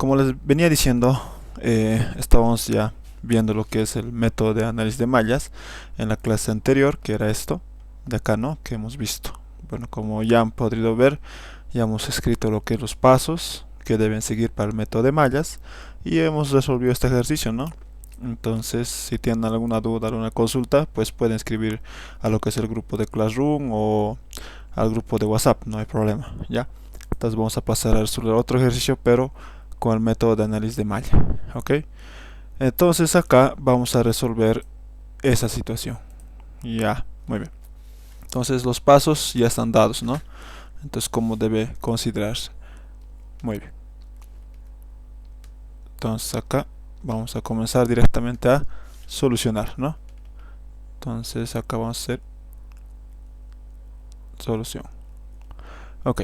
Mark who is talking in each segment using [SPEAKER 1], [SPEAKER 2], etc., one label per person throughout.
[SPEAKER 1] como les venía diciendo, estábamos ya viendo lo que es el método de análisis de mallas en la clase anterior, que era esto de acá, ¿no? Que hemos visto. Bueno, como ya han podido ver, ya hemos escrito lo que es los pasos que deben seguir para el método de mallas y hemos resolvido este ejercicio, ¿no? Entonces, si tienen alguna duda, alguna consulta, pues pueden escribir a lo que es el grupo de Classroom o al grupo de WhatsApp, no hay problema, ¿ya? Entonces vamos a pasar a resolver otro ejercicio, pero con el método de análisis de malla, ¿ok? Entonces acá vamos a resolver esa situación. Ya, muy bien. Entonces los pasos ya están dados, ¿no? Entonces, ¿cómo debe considerarse? Muy bien. Entonces acá vamos a comenzar directamente a solucionar, ¿no? Entonces acá vamos a hacer solución. Ok.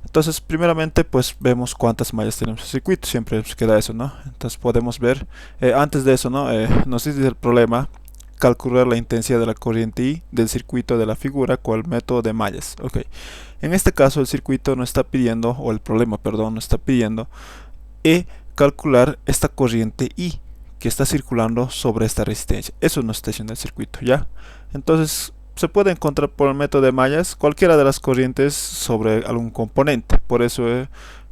[SPEAKER 1] Entonces, primeramente, pues vemos cuántas mallas tenemos en el circuito. Siempre nos queda eso, ¿no? Entonces podemos ver, antes de eso, ¿no? Nos dice el problema, calcular la intensidad de la corriente I del circuito de la figura con el método de mallas. Ok. En este caso, el circuito nos está pidiendo, o el problema, perdón, nos está pidiendo, calcular esta corriente I que está circulando sobre esta resistencia. Eso nos está diciendo el circuito, ¿ya? Entonces, se puede encontrar por el método de mallas cualquiera de las corrientes sobre algún componente. Por eso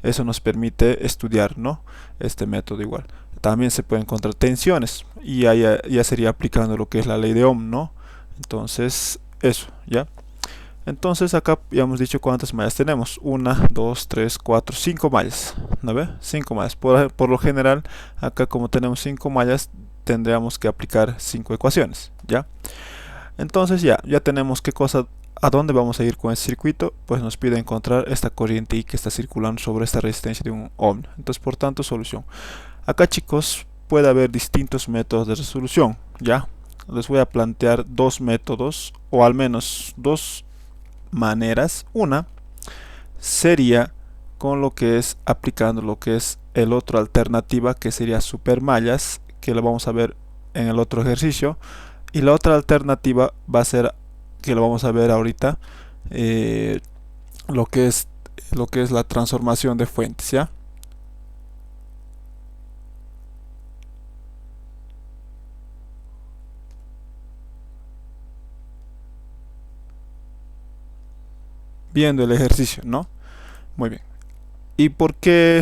[SPEAKER 1] eso nos permite estudiar, ¿no? Este método igual. También se pueden encontrar tensiones y ya sería aplicando lo que es la ley de Ohm, ¿no? Entonces, eso, ¿ya? Entonces acá ya hemos dicho cuántas mallas tenemos. 1, 2, 3, 4, 5 mallas. ¿No ve? 5 mallas. Por lo general, acá como tenemos 5 mallas, tendríamos que aplicar 5 ecuaciones, ¿ya? Entonces ya tenemos qué cosa, a dónde vamos a ir con el circuito. Pues nos pide encontrar esta corriente I que está circulando sobre esta resistencia de un ohm. Entonces, por tanto, solución. Acá, chicos, puede haber distintos métodos de resolución, ¿ya? Les voy a plantear dos métodos, o al menos dos maneras. Una sería con lo que es aplicando lo que es el otro alternativa, que sería supermallas, que lo vamos a ver en el otro ejercicio. Y la otra alternativa va a ser, que lo vamos a ver ahorita, eh, lo que es la transformación de fuentes, ¿ya? Viendo el ejercicio, ¿no? Muy bien. ¿Y por qué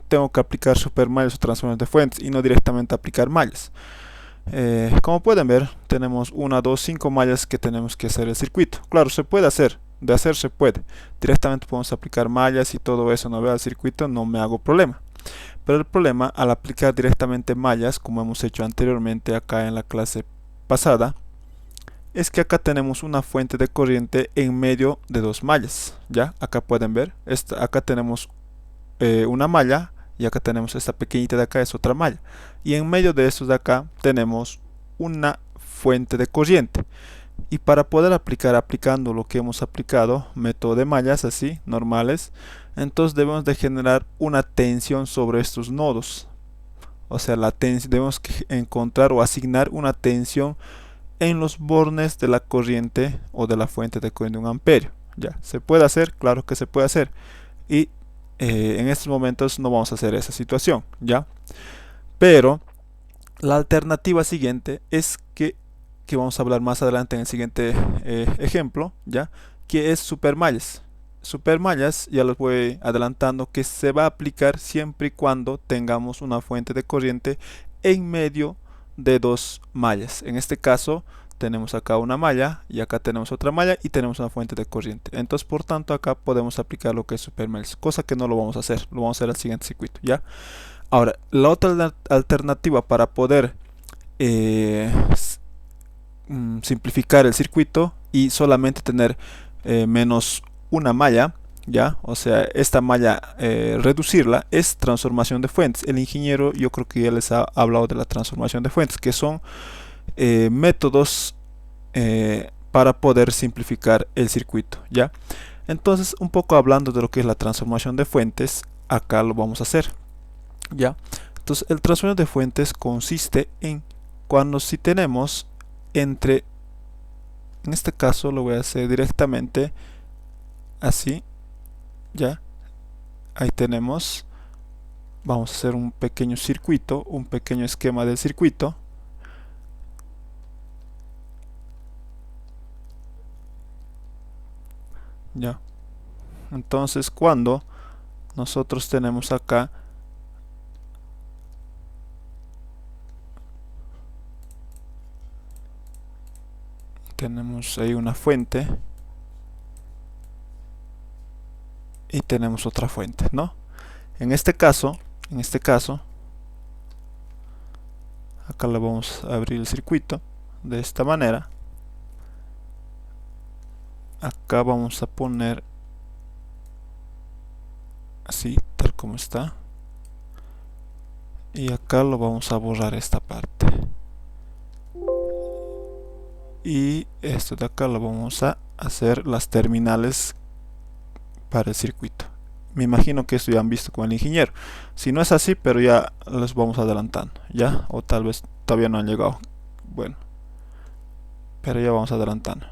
[SPEAKER 1] tengo que aplicar supermallas o transformación de fuentes y no directamente aplicar mallas? Como pueden ver, tenemos 1, 2, 5 mallas que tenemos que hacer el circuito. Claro, se puede hacer, de hacer se puede. Directamente podemos aplicar mallas y todo eso, no veo al circuito, no me hago problema. Pero el problema al aplicar directamente mallas, como hemos hecho anteriormente acá en la clase pasada, es que acá tenemos una fuente de corriente en medio de dos mallas. ¿Ya? Acá pueden ver, acá tenemos una malla y acá tenemos esta pequeñita de acá, es otra malla. Y en medio de estos de acá tenemos una fuente de corriente. Y para poder aplicando lo que hemos aplicado, método de mallas así, normales, entonces debemos de generar una tensión sobre estos nodos. O sea, la tensión, debemos encontrar o asignar una tensión en los bornes de la corriente o de la fuente de corriente de 1 amperio. ¿Ya? ¿Se puede hacer? Claro que se puede hacer. Y en estos momentos no vamos a hacer esa situación, ¿ya? Pero la alternativa siguiente es que vamos a hablar más adelante en el siguiente ejemplo, ¿ya? Que es supermallas. Supermallas, ya los voy adelantando, que se va a aplicar siempre y cuando tengamos una fuente de corriente en medio de dos mallas. En este caso tenemos acá una malla y acá tenemos otra malla y tenemos una fuente de corriente. Entonces, por tanto, acá podemos aplicar lo que es supermallas, cosa que no lo vamos a hacer, lo vamos a hacer al siguiente circuito, ¿ya? Ahora, la otra alternativa para poder eh, simplificar el circuito y solamente tener menos una malla, ¿ya? O sea, esta malla reducirla es transformación de fuentes. El ingeniero, yo creo que ya les ha hablado de la transformación de fuentes, que son métodos para poder simplificar el circuito, ¿ya? Entonces, un poco hablando de lo que es la transformación de fuentes, acá lo vamos a hacer, ¿ya? Entonces, el transformación de fuentes consiste en cuando si tenemos entre, en este caso lo voy a hacer directamente así, ¿ya? Ahí tenemos vamos a hacer un pequeño circuito, un pequeño esquema del circuito. Ya, entonces cuando nosotros tenemos acá tenemos ahí una fuente y tenemos otra fuente, ¿no? En este caso acá le vamos a abrir el circuito de esta manera. Acá vamos a poner así, tal como está, y acá lo vamos a borrar esta parte, y esto de acá lo vamos a hacer las terminales para el circuito. Me imagino que esto ya han visto con el ingeniero. Si no es así, pero ya les vamos adelantando, ya, o tal vez todavía no han llegado. Bueno, pero ya vamos adelantando.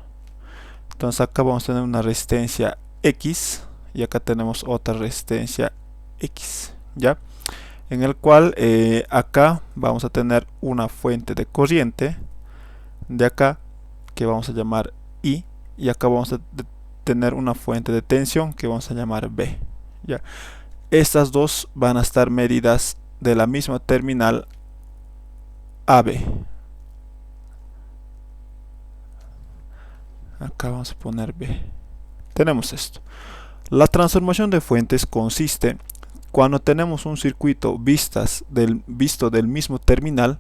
[SPEAKER 1] Entonces acá vamos a tener una resistencia X y acá tenemos otra resistencia X, ya, en el cual acá vamos a tener una fuente de corriente de acá que vamos a llamar I, y acá vamos a tener una fuente de tensión que vamos a llamar B. Ya, estas dos van a estar medidas de la misma terminal AB. Acá vamos a poner B. Tenemos esto. La transformación de fuentes consiste cuando tenemos un circuito visto del mismo terminal,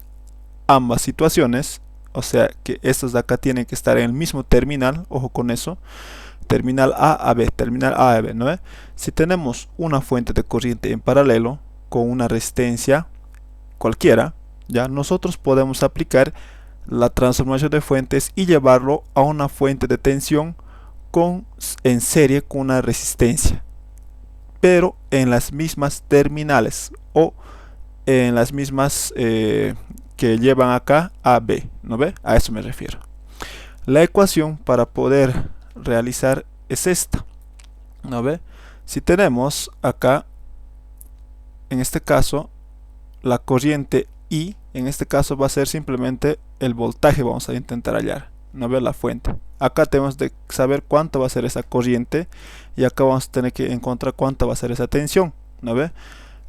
[SPEAKER 1] ambas situaciones, o sea que estos de acá tienen que estar en el mismo terminal, ojo con eso, terminal A a B, terminal A a B, ¿no? Si tenemos una fuente de corriente en paralelo con una resistencia cualquiera, ya nosotros podemos aplicar la transformación de fuentes y llevarlo a una fuente de tensión en serie con una resistencia, pero en las mismas terminales o en las mismas que llevan acá a B, ¿no ve? A eso me refiero. La ecuación para poder realizar es esta, ¿no ve? Si tenemos acá, en este caso, la corriente I, en este caso va a ser simplemente el voltaje, vamos a intentar hallar, ¿no ve? La fuente. Acá tenemos de saber cuánto va a ser esa corriente y acá vamos a tener que encontrar cuánto va a ser esa tensión, ¿no ve?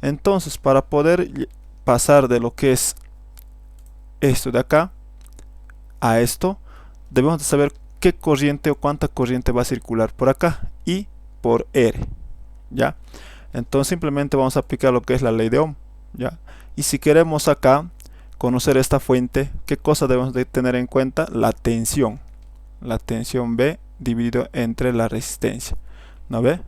[SPEAKER 1] Entonces, para poder pasar de lo que es esto de acá a esto, debemos de saber qué corriente o cuánta corriente va a circular por acá, I por R, ¿ya? Entonces simplemente vamos a aplicar lo que es la ley de Ohm, ¿ya? Y si queremos acá conocer esta fuente, ¿qué cosa debemos de tener en cuenta? La tensión B dividido entre la resistencia, ¿no ve?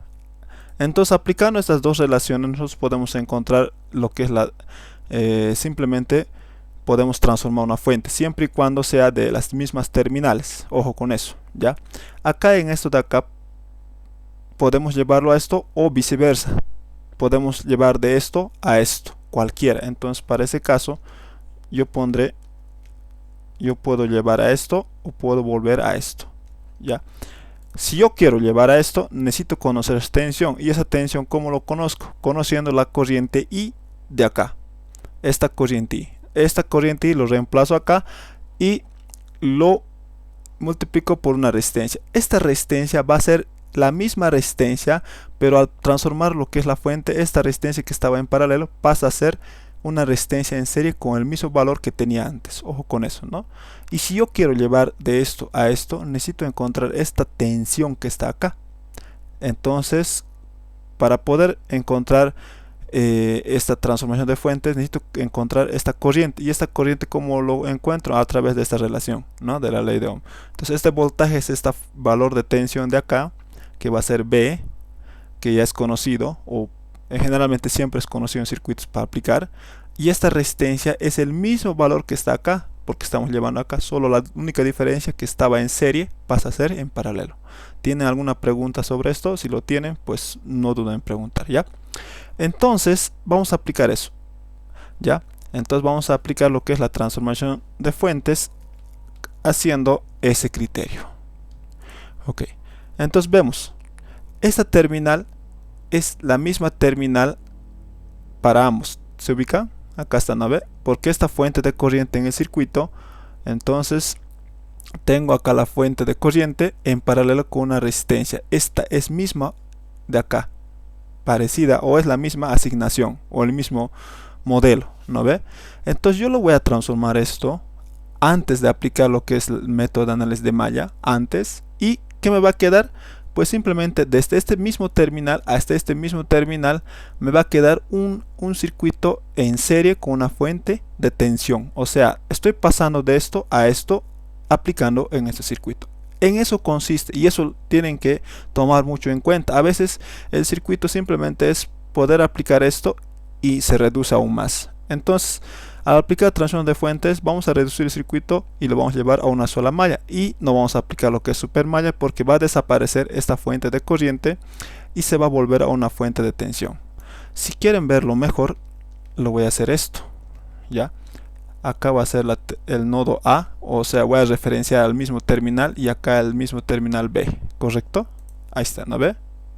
[SPEAKER 1] Entonces, aplicando estas dos relaciones, nosotros podemos encontrar lo que es simplemente podemos transformar una fuente, siempre y cuando sea de las mismas terminales, ojo con eso, ¿ya? Acá en esto de acá, podemos llevarlo a esto o viceversa, podemos llevar de esto a esto, cualquiera. Entonces, para ese caso, yo puedo llevar a esto o puedo volver a esto, ¿ya? Si yo quiero llevar a esto, necesito conocer esa tensión. ¿Y esa tensión cómo lo conozco? Conociendo la corriente I de acá. Esta corriente I. Esta corriente I lo reemplazo acá y lo multiplico por una resistencia. Esta resistencia va a ser la misma resistencia, pero al transformar lo que es la fuente, esta resistencia que estaba en paralelo pasa a ser una resistencia en serie con el mismo valor que tenía antes. Ojo con eso, ¿no? Y si yo quiero llevar de esto a esto, necesito encontrar esta tensión que está acá. Entonces, para poder encontrar esta transformación de fuentes, necesito encontrar esta corriente. Y esta corriente, ¿cómo lo encuentro? A través de esta relación, ¿no? De la ley de Ohm. Entonces, este voltaje es este valor de tensión de acá, que va a ser B, que ya es conocido, o generalmente siempre es conocido en circuitos para aplicar. Y esta resistencia es el mismo valor que está acá, porque estamos llevando acá, solo la única diferencia que estaba en serie pasa a ser en paralelo. ¿Tienen alguna pregunta sobre esto? Si lo tienen, pues no duden en preguntar, ¿ya? Entonces vamos a aplicar eso, ¿ya? Entonces vamos a aplicar lo que es la transformación de fuentes haciendo ese criterio. Ok, entonces vemos, esta terminal es la misma terminal para ambos. ¿Se ubica? Acá está, ¿no ve? Porque esta fuente de corriente en el circuito, entonces tengo acá la fuente de corriente en paralelo con una resistencia. Esta es misma de acá, parecida, o es la misma asignación o el mismo modelo, ¿no ve? Entonces yo lo voy a transformar esto antes de aplicar lo que es el método de análisis de malla, antes. ¿Y qué me va a quedar? Pues simplemente desde este mismo terminal hasta este mismo terminal me va a quedar un circuito en serie con una fuente de tensión. O sea, estoy pasando de esto a esto aplicando en este circuito. En eso consiste, y eso tienen que tomar mucho en cuenta. A veces el circuito simplemente es poder aplicar esto y se reduce aún más. Entonces, al aplicar transformación de fuentes, vamos a reducir el circuito y lo vamos a llevar a una sola malla. Y no vamos a aplicar lo que es supermalla porque va a desaparecer esta fuente de corriente y se va a volver a una fuente de tensión. Si quieren verlo mejor, lo voy a hacer esto. ¿Ya? Acá va a ser el nodo A, o sea, voy a referenciar al mismo terminal y acá el mismo terminal B, ¿correcto? Ahí está, ¿no ve?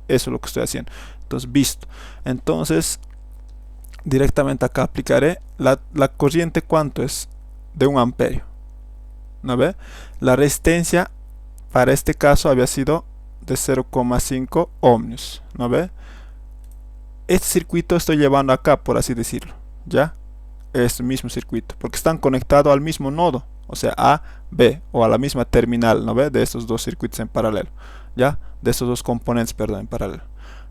[SPEAKER 1] Eso es lo que estoy haciendo. Entonces, visto. Entonces, directamente acá aplicaré la corriente, ¿cuánto es? De 1 amperio, ¿no ve? La resistencia para este caso había sido de 0,5 ohmios, ¿no ve? Este circuito estoy llevando acá, por así decirlo, ¿ya? Este mismo circuito, porque están conectados al mismo nodo, o sea, A, B, o a la misma terminal, ¿no ve? De estos dos circuitos en paralelo, ¿ya? De estos dos componentes, perdón, en paralelo.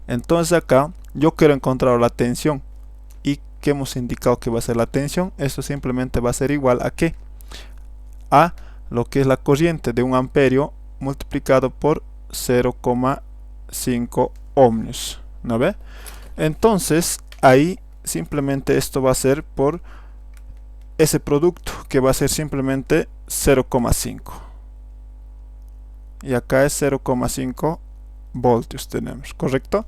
[SPEAKER 1] Entonces acá yo quiero encontrar la tensión. ¿Y que hemos indicado que va a ser la tensión? Esto simplemente va a ser igual a ¿qué? A lo que es la corriente de 1 amperio multiplicado por 0,5 ohmios, ¿no ve? Entonces ahí simplemente esto va a ser por ese producto que va a ser simplemente 0,5 y acá es 0,5 voltios tenemos, ¿correcto?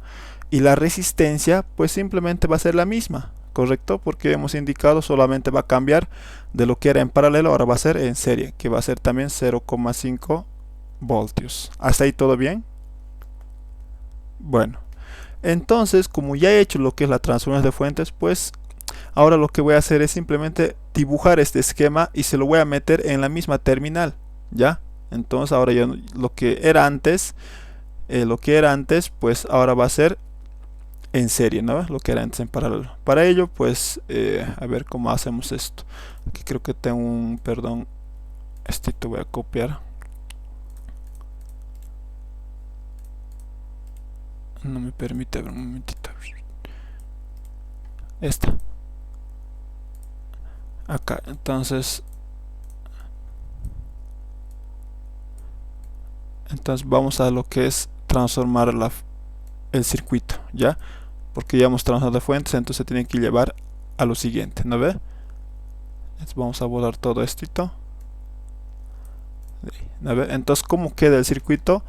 [SPEAKER 1] Y la resistencia pues simplemente va a ser la misma, ¿correcto? Porque hemos indicado solamente va a cambiar de lo que era en paralelo, ahora va a ser en serie, que va a ser también 0,5 voltios. ¿Hasta ahí todo bien? Bueno, entonces como ya he hecho lo que es la transformación de fuentes, pues ahora lo que voy a hacer es simplemente dibujar este esquema y se lo voy a meter en la misma terminal, ¿ya? Entonces ahora ya lo que era antes, pues ahora va a ser en serie, ¿no? Lo que era antes en paralelo. Para ello, pues, a ver cómo hacemos esto. Aquí creo que tengo un, perdón, te voy a copiar. No me permite, a ver un momentito. Esta. Acá, entonces vamos a lo que es transformar el circuito, ¿ya? Porque ya hemos transformado de fuentes, entonces se tiene que llevar a lo siguiente, ¿no ve? Entonces vamos a borrar todo esto, ¿no ve? Entonces, ¿cómo queda el circuito?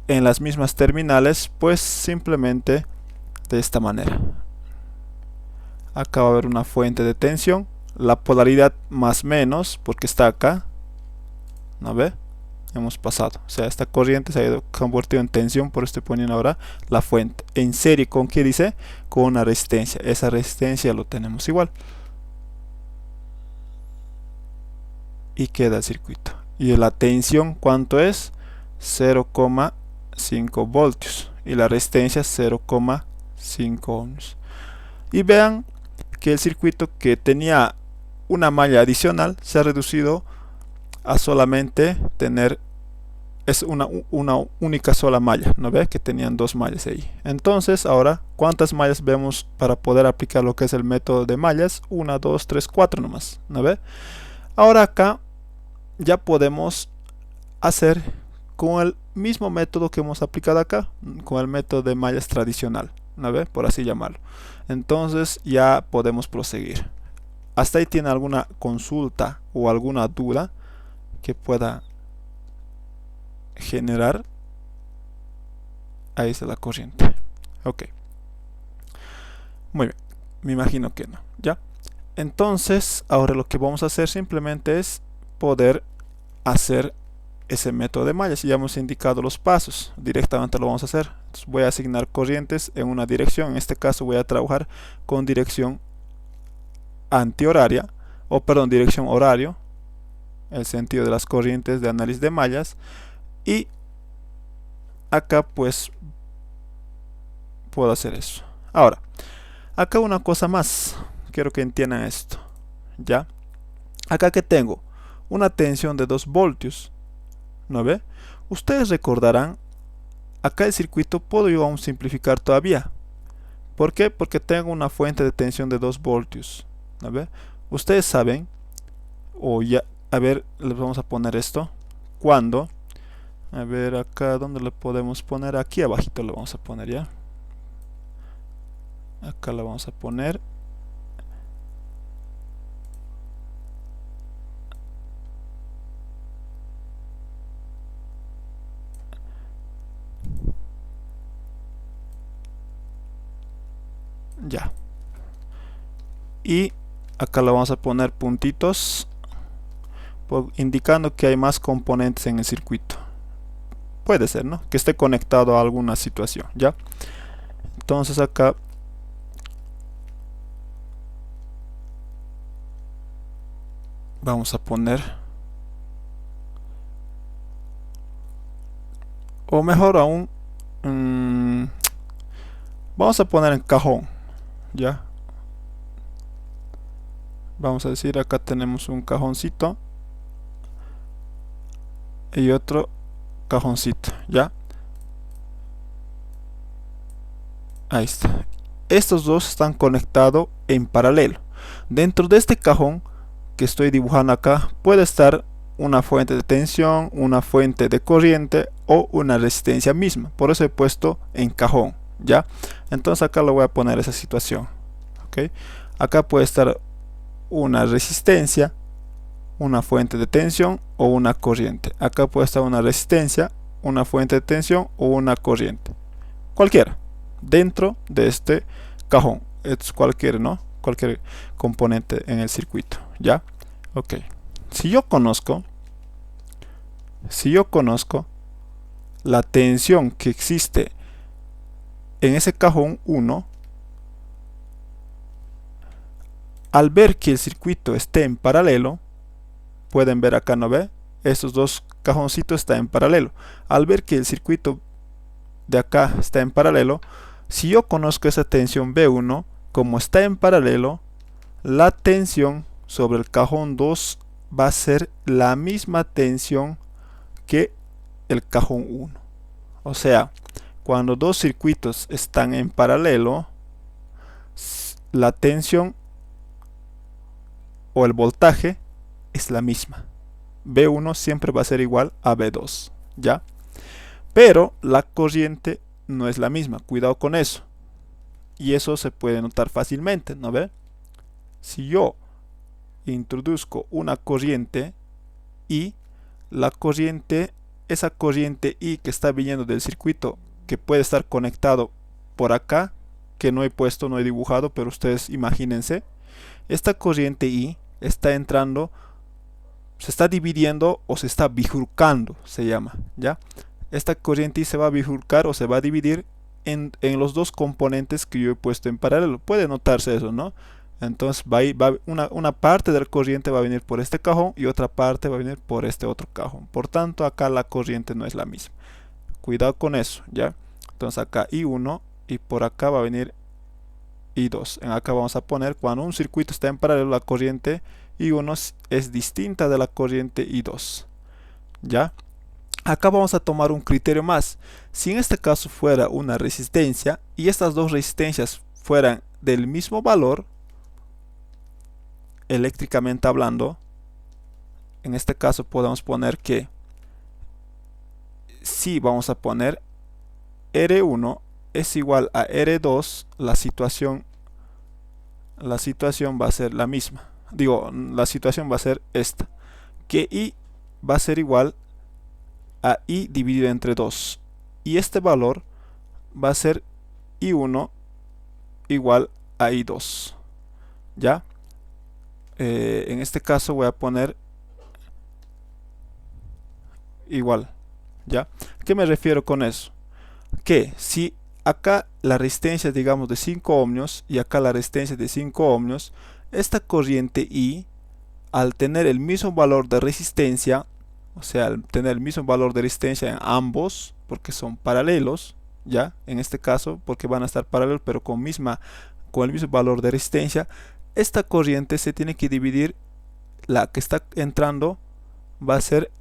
[SPEAKER 1] En las mismas terminales, pues simplemente de esta manera. Acá va a haber una fuente de tensión, la polaridad más menos, porque está acá, ¿no ve? Hemos pasado, o sea, esta corriente se ha ido convertido en tensión, por esto estoy poniendo ahora la fuente en serie con ¿qué dice? Con una resistencia. Esa resistencia lo tenemos igual y queda el circuito. Y la tensión, ¿cuánto es? 0,5 voltios y la resistencia 0,5 ohms. Y vean que el circuito que tenía una malla adicional se ha reducido a solamente tener una única sola malla, ¿no ve? Que tenían dos mallas ahí. Entonces ahora, ¿cuántas mallas vemos para poder aplicar lo que es el método de mallas? 1, 2, 3, 4 nomás, ¿no ve? Ahora acá ya podemos hacer con el mismo método que hemos aplicado acá, con el método de mallas tradicional, ¿no ve? Por así llamarlo. Entonces ya podemos proseguir. ¿Hasta ahí tiene alguna consulta o alguna duda que pueda generar? Ahí está la corriente. Ok. Muy bien. Me imagino que no. ¿Ya? Entonces, ahora lo que vamos a hacer simplemente es poder hacer ese método de mallas. Ya hemos indicado los pasos, directamente lo vamos a hacer. Entonces voy a asignar corrientes en una dirección. En este caso voy a trabajar con dirección antihoraria, o perdón, dirección horario, el sentido de las corrientes de análisis de mallas. Y acá pues puedo hacer eso. Ahora, acá una cosa más, quiero que entiendan esto, ¿ya? Acá que tengo una tensión de 2 voltios, ¿no ve? Ustedes recordarán, acá el circuito puedo yo aún simplificar todavía. ¿Por qué? Porque tengo una fuente de tensión de 2 voltios, ¿no ve? Ustedes saben, o ya, a ver, les vamos a poner esto, cuando, a ver acá, ¿dónde le podemos poner? Aquí abajito le vamos a poner, ¿ya? Acá la vamos a poner. Ya. Y acá le vamos a poner puntitos, indicando que hay más componentes en el circuito. Puede ser, ¿no? Que esté conectado a alguna situación, ¿ya? Entonces acá vamos a poner, o mejor aún, vamos a poner en cajón, ¿ya? Vamos a decir, acá tenemos un cajoncito y otro cajoncito, ¿ya? Ahí está. Estos dos están conectados en paralelo. Dentro de este cajón que estoy dibujando acá puede estar una fuente de tensión, una fuente de corriente o una resistencia misma. Por eso he puesto en cajón, ¿ya? Entonces acá lo voy a poner esa situación, ¿ok? Acá puede estar una resistencia, una fuente de tensión o una corriente. Acá puede estar una resistencia, una fuente de tensión o una corriente. Cualquiera. Dentro de este cajón. Es cualquier, ¿no? Cualquier componente en el circuito. ¿Ya? Ok. Si yo conozco la tensión que existe en ese cajón 1, al ver que el circuito esté en paralelo, pueden ver acá, ¿no ve? Estos dos cajoncitos están en paralelo. Al ver que el circuito de acá está en paralelo, si yo conozco esa tensión B1, como está en paralelo, la tensión sobre el cajón 2 va a ser la misma tensión que el cajón 1. O sea, cuando dos circuitos están en paralelo, la tensión o el voltaje es la misma. B1 siempre va a ser igual a B2, ¿ya? Pero la corriente no es la misma, cuidado con eso. Y eso se puede notar fácilmente, ¿no ve? Si yo introduzco una corriente I, esa corriente I que está viniendo del circuito, que puede estar conectado por acá, que no he puesto, no he dibujado, pero ustedes imagínense, esta corriente I está entrando, se está dividiendo o se está bifurcando, se llama, ¿ya? Esta corriente I se va a bifurcar o se va a dividir en los dos componentes que yo he puesto en paralelo. Puede notarse eso, ¿no? Entonces una parte de la corriente va a venir por este cajón y otra parte va a venir por este otro cajón. Por tanto, acá la corriente no es la misma. Cuidado con eso, ¿ya? Entonces acá I1 y por acá va a venir I2. En acá vamos a poner, cuando un circuito está en paralelo, la corriente I1 es distinta de la corriente I2, ¿ya? Acá vamos a tomar un criterio más. Si en este caso fuera una resistencia y estas dos resistencias fueran del mismo valor, eléctricamente hablando, en este caso podemos poner que si vamos a poner R1 es igual a R2, la situación va a ser la misma. Digo, la situación va a ser esta, que I va a ser igual a I dividido entre 2 y este valor va a ser I1 igual a I2, ¿ya? En este caso voy a poner igual, ¿ya? ¿A qué me refiero con eso? Que si acá la resistencia digamos de 5 ohmios y acá la resistencia de 5 ohmios, esta corriente I al tener el mismo valor de resistencia, o sea, al tener el mismo valor de resistencia en ambos, porque son paralelos, ya, en este caso, porque van a estar paralelos, pero con el mismo valor de resistencia, esta corriente se tiene que dividir, la que está entrando va a ser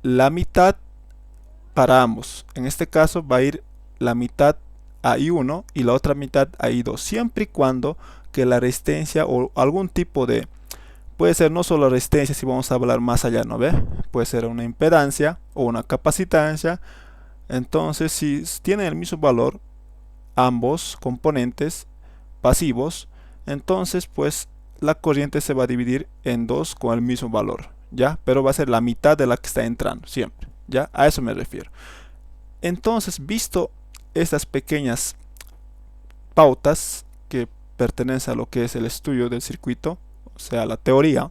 [SPEAKER 1] la mitad para ambos. En este caso va a ir la mitad a I1 y la otra mitad a I2, siempre y cuando que la resistencia o algún tipo de, puede ser no solo resistencia, si vamos a hablar más allá, ¿no ve? Puede ser una impedancia o una capacitancia. Entonces, si tienen el mismo valor, ambos componentes pasivos, entonces pues la corriente se va a dividir en dos con el mismo valor, ¿ya? Pero va a ser la mitad de la que está entrando, siempre, ¿ya? A eso me refiero. Entonces, visto estas pequeñas pautas que pertenecen a lo que es el estudio del circuito, o sea, la teoría,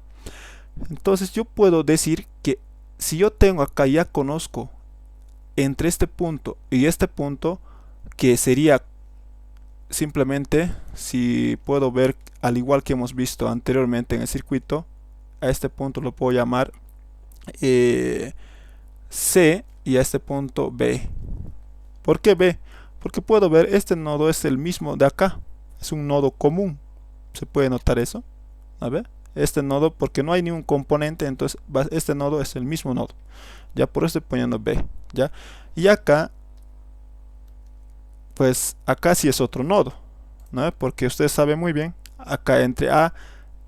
[SPEAKER 1] entonces yo puedo decir que si yo tengo acá, ya conozco entre este punto y este punto, que sería simplemente, si puedo ver, al igual que hemos visto anteriormente en el circuito, a este punto lo puedo llamar C y a este punto B. ¿Por qué B? Porque puedo ver, este nodo es el mismo de acá, es un nodo común. ¿Se puede notar eso? A ver, este nodo, porque no hay ningún componente, entonces este nodo es el mismo nodo. Ya por eso estoy poniendo B, ¿ya? Y acá, pues acá sí es otro nodo, ¿no? Porque ustedes saben muy bien, acá entre A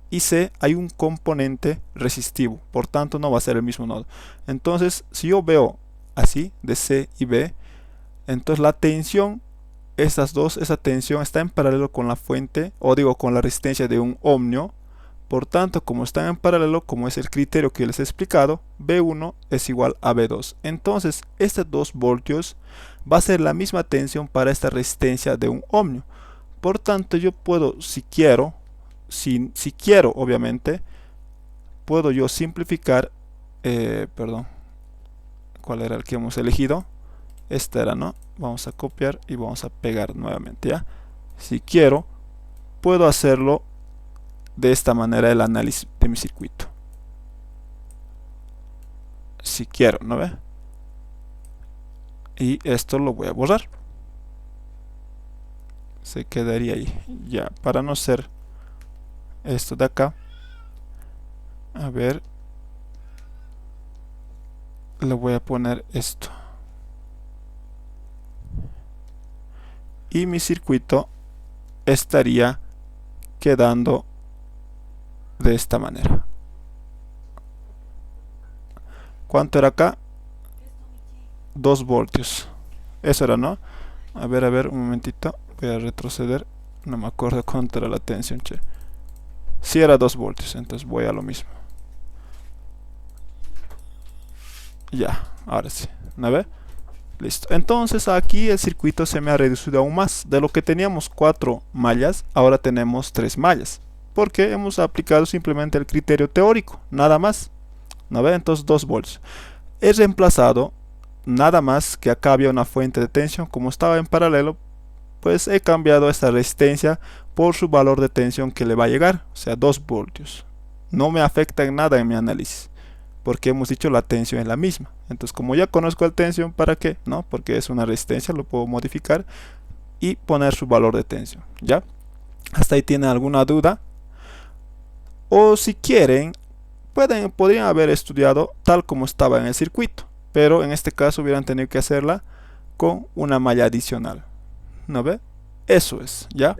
[SPEAKER 1] y C hay un componente resistivo, por tanto no va a ser el mismo nodo. Entonces, si yo veo así, de C y B, entonces la tensión, estas dos, esa tensión está en paralelo con la fuente, o digo con la resistencia de un ohmio. Por tanto, como están en paralelo, como es el criterio que les he explicado, B1 es igual a B2. Entonces, estos 2 voltios va a ser la misma tensión para esta resistencia de un ohmio. Por tanto, yo puedo, si quiero, si quiero obviamente, puedo yo simplificar, perdón, ¿cuál era el que hemos elegido? Esta era, ¿no? Vamos a copiar y vamos a pegar nuevamente, ¿ya? Si quiero, puedo hacerlo de esta manera el análisis de mi circuito. Si quiero, ¿no ve? Y esto lo voy a borrar. Se quedaría ahí. Ya, para no ser esto de acá. A ver. Le voy a poner esto. Y mi circuito estaría quedando de esta manera. ¿Cuánto era acá? 2 voltios. Eso era, ¿no? A ver, un momentito. Voy a retroceder. No me acuerdo cuánto era la tensión, che. Si era 2 voltios, entonces voy a lo mismo. Ya, ahora sí. ¿No ve? Listo. Entonces aquí el circuito se me ha reducido aún más. De lo que teníamos 4 mallas, ahora tenemos 3 mallas. Porque hemos aplicado simplemente el criterio teórico, nada más. ¿No ve? Entonces 2 voltios. He reemplazado, nada más que acá había una fuente de tensión, como estaba en paralelo, pues he cambiado esta resistencia por su valor de tensión que le va a llegar, o sea 2 voltios. No me afecta en nada en mi análisis, porque hemos dicho la tensión es la misma. Entonces, como ya conozco la tensión, ¿para qué? ¿No? Porque es una resistencia, lo puedo modificar y poner su valor de tensión, ¿ya? ¿Hasta ahí tienen alguna duda? O si quieren, podrían haber estudiado tal como estaba en el circuito, pero en este caso hubieran tenido que hacerla con una malla adicional. ¿No ve? Eso es, ¿ya?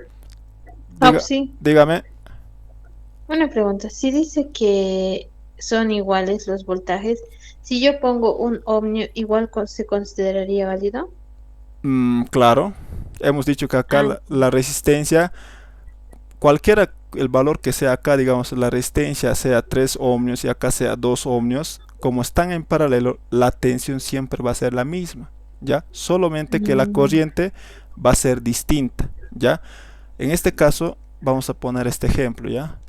[SPEAKER 2] Sí.
[SPEAKER 1] Dígame.
[SPEAKER 2] Una pregunta. Si dice que son iguales los voltajes, si yo pongo un ohmio, igual se consideraría válido.
[SPEAKER 1] Claro. Hemos dicho que acá
[SPEAKER 2] Ah,
[SPEAKER 1] la resistencia, cualquiera el valor que sea acá, digamos, la resistencia sea 3 ohmios y acá sea 2 ohmios, como están en paralelo, la tensión siempre va a ser la misma, ¿ya? Solamente que la
[SPEAKER 2] mm,
[SPEAKER 1] corriente va a ser distinta, ¿ya? En este caso, vamos a poner este ejemplo, ¿ya?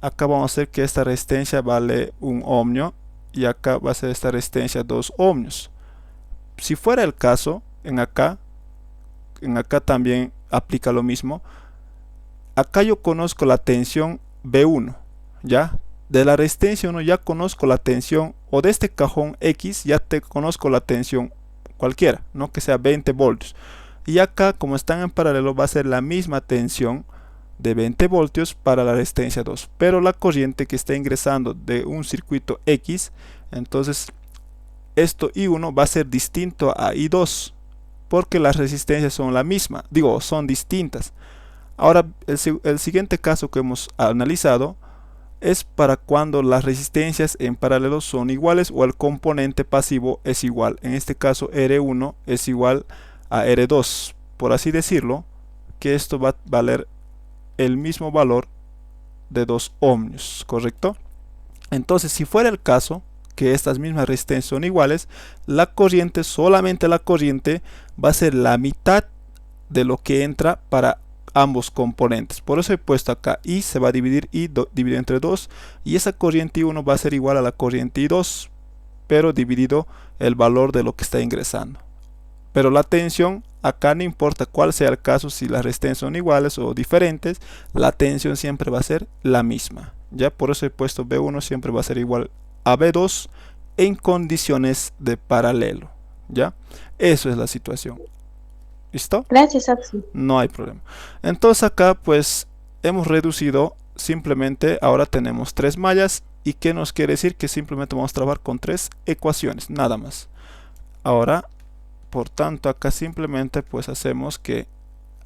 [SPEAKER 1] Acá vamos a hacer que esta resistencia vale un ohmio y acá va a ser esta resistencia 2 ohmios. Si fuera el caso, en acá también aplica lo mismo. Acá yo conozco la tensión B1, ¿ya? De la resistencia 1 ya conozco la tensión, o de este cajón X ya te conozco la tensión cualquiera, ¿no? Que sea 20 voltios. Y acá, como están en paralelo, va a ser la misma tensión de 20 voltios para la resistencia 2. Pero la corriente que está ingresando de un circuito X, entonces esto I1 va a ser distinto a I2, porque las resistencias son la misma, digo, son distintas. Ahora, el siguiente caso que hemos analizado es para cuando las resistencias en paralelo son iguales o el componente pasivo es igual. En este caso R1 es igual a R2, por así decirlo, que esto va a valer el mismo valor de 2 ohmios, ¿correcto? Entonces, si fuera el caso que estas mismas resistencias son iguales, la corriente, solamente la corriente, va a ser la mitad de lo que entra para ambos componentes. Por eso he puesto acá I se va a dividir dividido entre 2, y esa corriente I1 va a ser igual a la corriente I2, pero dividido el valor de lo que está ingresando. Pero la tensión, acá no importa cuál sea el caso, si las resistencias son iguales o diferentes, la tensión siempre va a ser la misma. Ya por eso he puesto B1 siempre va a ser igual a B2 en condiciones de paralelo. ¿Ya? Eso es la situación. ¿Listo?
[SPEAKER 2] Gracias, Absi.
[SPEAKER 1] No hay problema. Entonces acá pues hemos reducido, simplemente ahora tenemos 3 mallas. ¿Y qué nos quiere decir? Que simplemente vamos a trabajar con 3 ecuaciones, nada más. Ahora, por tanto, acá simplemente pues hacemos que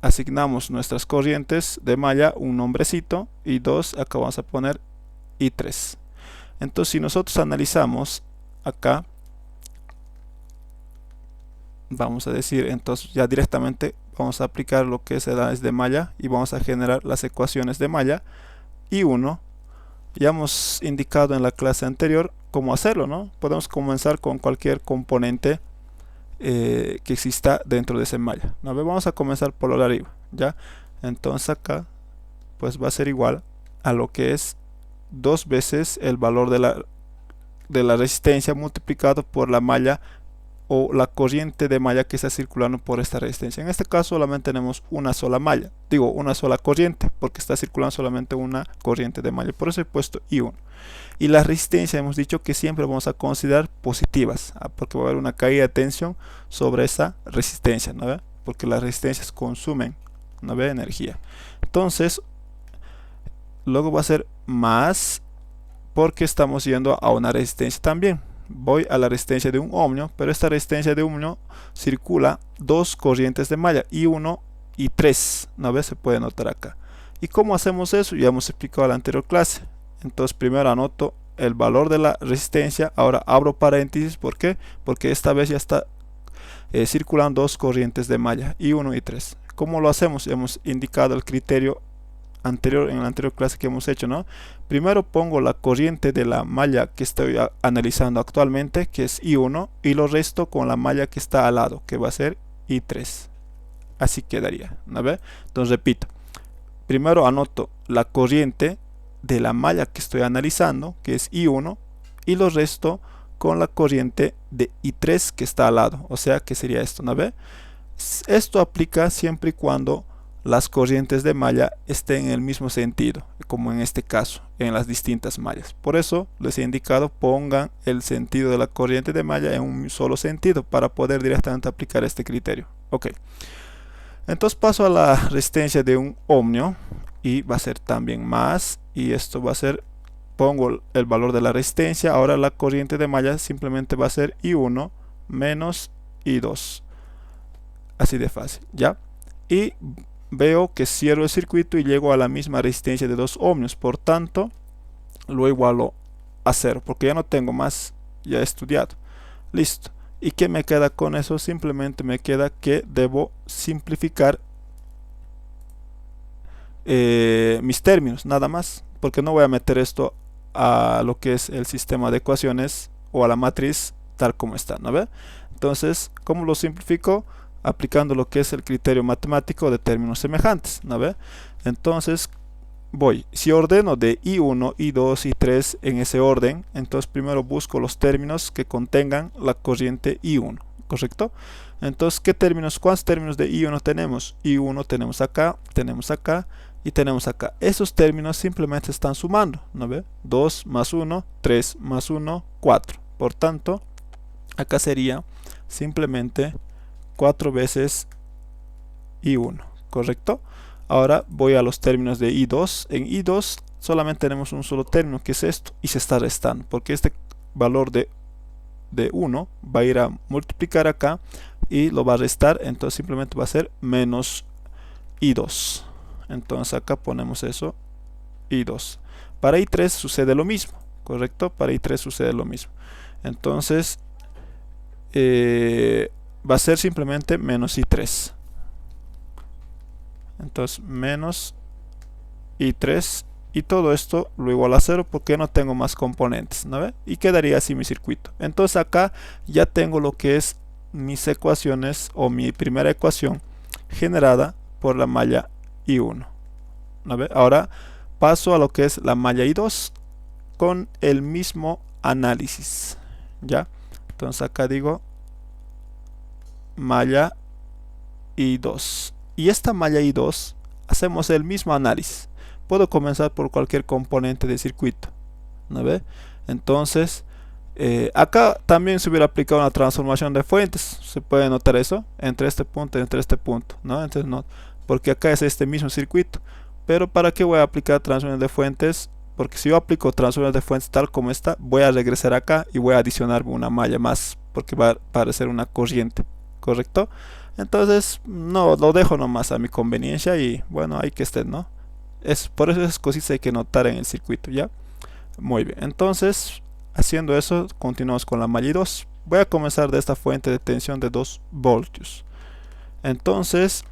[SPEAKER 1] asignamos nuestras corrientes de malla un nombrecito, y 2, acá vamos a poner I3. Entonces, si nosotros analizamos acá, vamos a decir, entonces ya directamente vamos a aplicar lo que es el análisis de malla y vamos a generar las ecuaciones de malla. Y 1, ya hemos indicado en la clase anterior cómo hacerlo, ¿no? Podemos comenzar con cualquier componente que exista dentro de ese malla, ¿no? Vamos a comenzar por lo de arriba, ¿ya? Entonces acá pues va a ser igual a lo que es 2 veces el valor de la resistencia multiplicado por la malla o la corriente de malla que está circulando por esta resistencia. En este caso solamente tenemos una sola malla, digo una sola corriente, porque está circulando solamente una corriente de malla, por eso he puesto I1. Y la resistencia hemos dicho que siempre vamos a considerar positivas, porque va a haber una caída de tensión sobre esa resistencia, ¿no ve? Porque las resistencias consumen, ¿no ve?, energía. Entonces luego va a ser más, porque estamos yendo a una resistencia también. Voy a la resistencia de 1 ohmio, pero esta resistencia de 1 ohmio circula 2 corrientes de malla, I1 y 3, ¿no ves? Se puede notar acá. ¿Y cómo hacemos eso? Ya hemos explicado en la anterior clase. Entonces primero anoto el valor de la resistencia, ahora abro paréntesis, ¿por qué? Porque esta vez ya está circulando 2 corrientes de malla, I1 y 3. ¿Cómo lo hacemos? Hemos indicado el criterio anterior, en la anterior clase que hemos hecho, ¿no? Primero pongo la corriente de la malla que estoy analizando actualmente, que es I1, y lo resto con la malla que está al lado, que va a ser I3. Así quedaría, ¿no ve? Entonces repito, primero anoto la corriente de la malla que estoy analizando, que es I1, y lo resto con la corriente de I3 que está al lado, o sea que sería esto, ¿no ve? Esto aplica siempre y cuando las corrientes de malla estén en el mismo sentido, como en este caso, en las distintas mallas. Por eso les he indicado, pongan el sentido de la corriente de malla en un solo sentido para poder directamente aplicar este criterio. Ok, entonces paso a la resistencia de 1 ohmio y va a ser también más, y esto va a ser, pongo el valor de la resistencia, ahora la corriente de malla simplemente va a ser I1 menos I2, así de fácil, ¿ya? Y veo que cierro el circuito y llego a la misma resistencia de 2 ohmios, por tanto lo igualo a 0, porque ya no tengo más, ya he estudiado. Listo. ¿Y qué me queda con eso? Simplemente me queda que debo simplificar mis términos, nada más, porque no voy a meter esto a lo que es el sistema de ecuaciones o a la matriz tal como está, ¿no ve? Entonces, ¿cómo lo simplifico? Aplicando lo que es el criterio matemático de términos semejantes, ¿no ve? Entonces, voy, si ordeno de I1, I2, I3 en ese orden, entonces primero busco los términos que contengan la corriente I1, ¿correcto? Entonces, ¿cuántos términos de I1 tenemos? I1 tenemos acá y tenemos acá. Esos términos simplemente están sumando, ¿no ve? 2 más 1, 3 más 1, 4. Por tanto, acá sería simplemente 4 veces I1, ¿correcto? Ahora voy a los términos de I2. En I2 solamente tenemos un solo término, que es esto, y se está restando, porque este valor de 1 va a ir a multiplicar acá y lo va a restar, entonces simplemente va a ser menos I2. Entonces acá ponemos eso, I2. Para I3 sucede lo mismo, ¿correcto? Para I3 sucede lo mismo. Entonces va a ser simplemente menos I3. Entonces menos I3, y todo esto lo igual a 0 porque no tengo más componentes, ¿no ve? Y quedaría así mi circuito. Entonces acá ya tengo lo que es mis ecuaciones, o mi primera ecuación generada por la malla I1, ¿no ve? Ahora paso a lo que es la malla I2 con el mismo análisis, ¿ya? Entonces acá digo malla I2. Y esta malla I2 hacemos el mismo análisis. Puedo comenzar por cualquier componente de circuito, ¿no ve? Entonces acá también se hubiera aplicado una transformación de fuentes. Se puede notar eso entre este punto y entre este punto, ¿no? Entonces no, porque acá es este mismo circuito. Pero ¿para qué voy a aplicar transformación de fuentes? Porque si yo aplico transformación de fuentes tal como está, voy a regresar acá y voy a adicionar una malla más, porque va a parecer una corriente, ¿correcto? Entonces no, lo dejo nomás a mi conveniencia, y bueno, hay que estar, ¿no? Por eso esas cositas hay que notar en el circuito, ¿ya? Muy bien, entonces haciendo eso continuamos con la malla I2. Voy a comenzar de esta fuente de tensión de 2 voltios. Entonces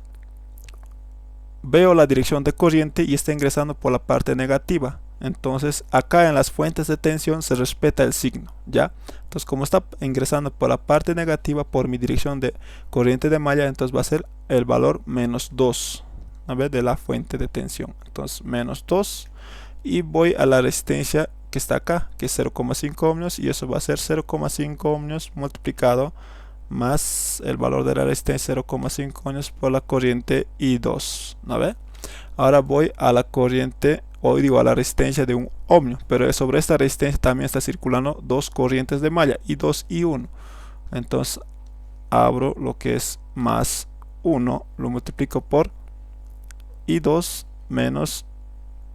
[SPEAKER 1] veo la dirección de corriente y está ingresando por la parte negativa. Entonces acá en las fuentes de tensión se respeta el signo, ¿ya? Entonces como está ingresando por la parte negativa por mi dirección de corriente de malla, entonces va a ser el valor menos 2, ¿no ve? De la fuente de tensión. Entonces menos 2, y voy a la resistencia que está acá, que es 0,5 ohmios, y eso va a ser 0,5 ohmios multiplicado más el valor de la resistencia 0,5 ohmios por la corriente I2, ¿no ve? Ahora voy a la corriente, o digo a la resistencia de 1 ohmio, pero sobre esta resistencia también está circulando dos corrientes de malla, I2 y 1. Entonces abro lo que es más 1, lo multiplico por I2 menos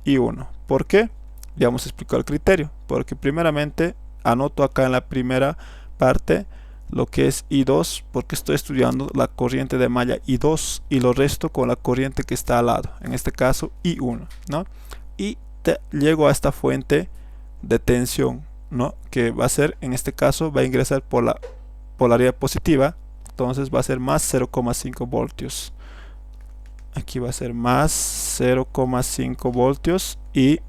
[SPEAKER 1] I1. ¿Por qué? Ya hemos explicado el criterio. Porque primeramente anoto acá en la primera parte lo que es I2, porque estoy estudiando la corriente de malla I2, y lo resto con la corriente que está al lado, en este caso I1, ¿no? Y llego a esta fuente de tensión, ¿no? Que va a ser, en este caso, va a ingresar por la polaridad positiva, entonces va a ser más 0,5 voltios. Aquí va a ser más 0,5 voltios, y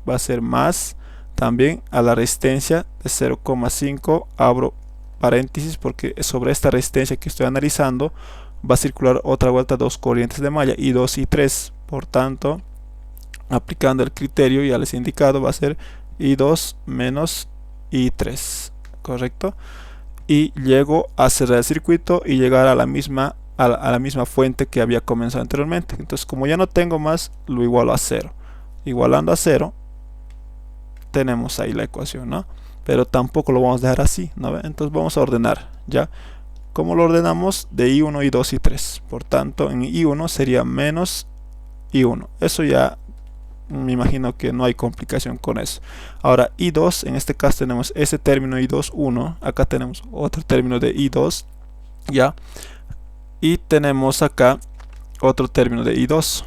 [SPEAKER 1] va a ser más también a la resistencia de 0,5. Abro paréntesis porque sobre esta resistencia que estoy analizando va a circular otra vuelta dos corrientes de malla, I2 y 3. Por tanto, aplicando el criterio ya les he indicado, va a ser I2 menos I3, ¿correcto? Y llego a cerrar el circuito y llegar a la misma fuente que había comenzado anteriormente. Entonces, como ya no tengo más, lo igualo a 0. Igualando a 0, tenemos ahí la ecuación, ¿no? Pero tampoco lo vamos a dejar así, ¿no? Entonces vamos a ordenar, ¿ya? ¿Cómo lo ordenamos? De I1, I2 y 3. Por tanto, en I1 sería menos I1. Eso ya me imagino que no hay complicación con eso. Ahora I2, en este caso tenemos ese término I2, 1. Acá tenemos otro término de I2, ¿ya? Y tenemos acá otro término de I2.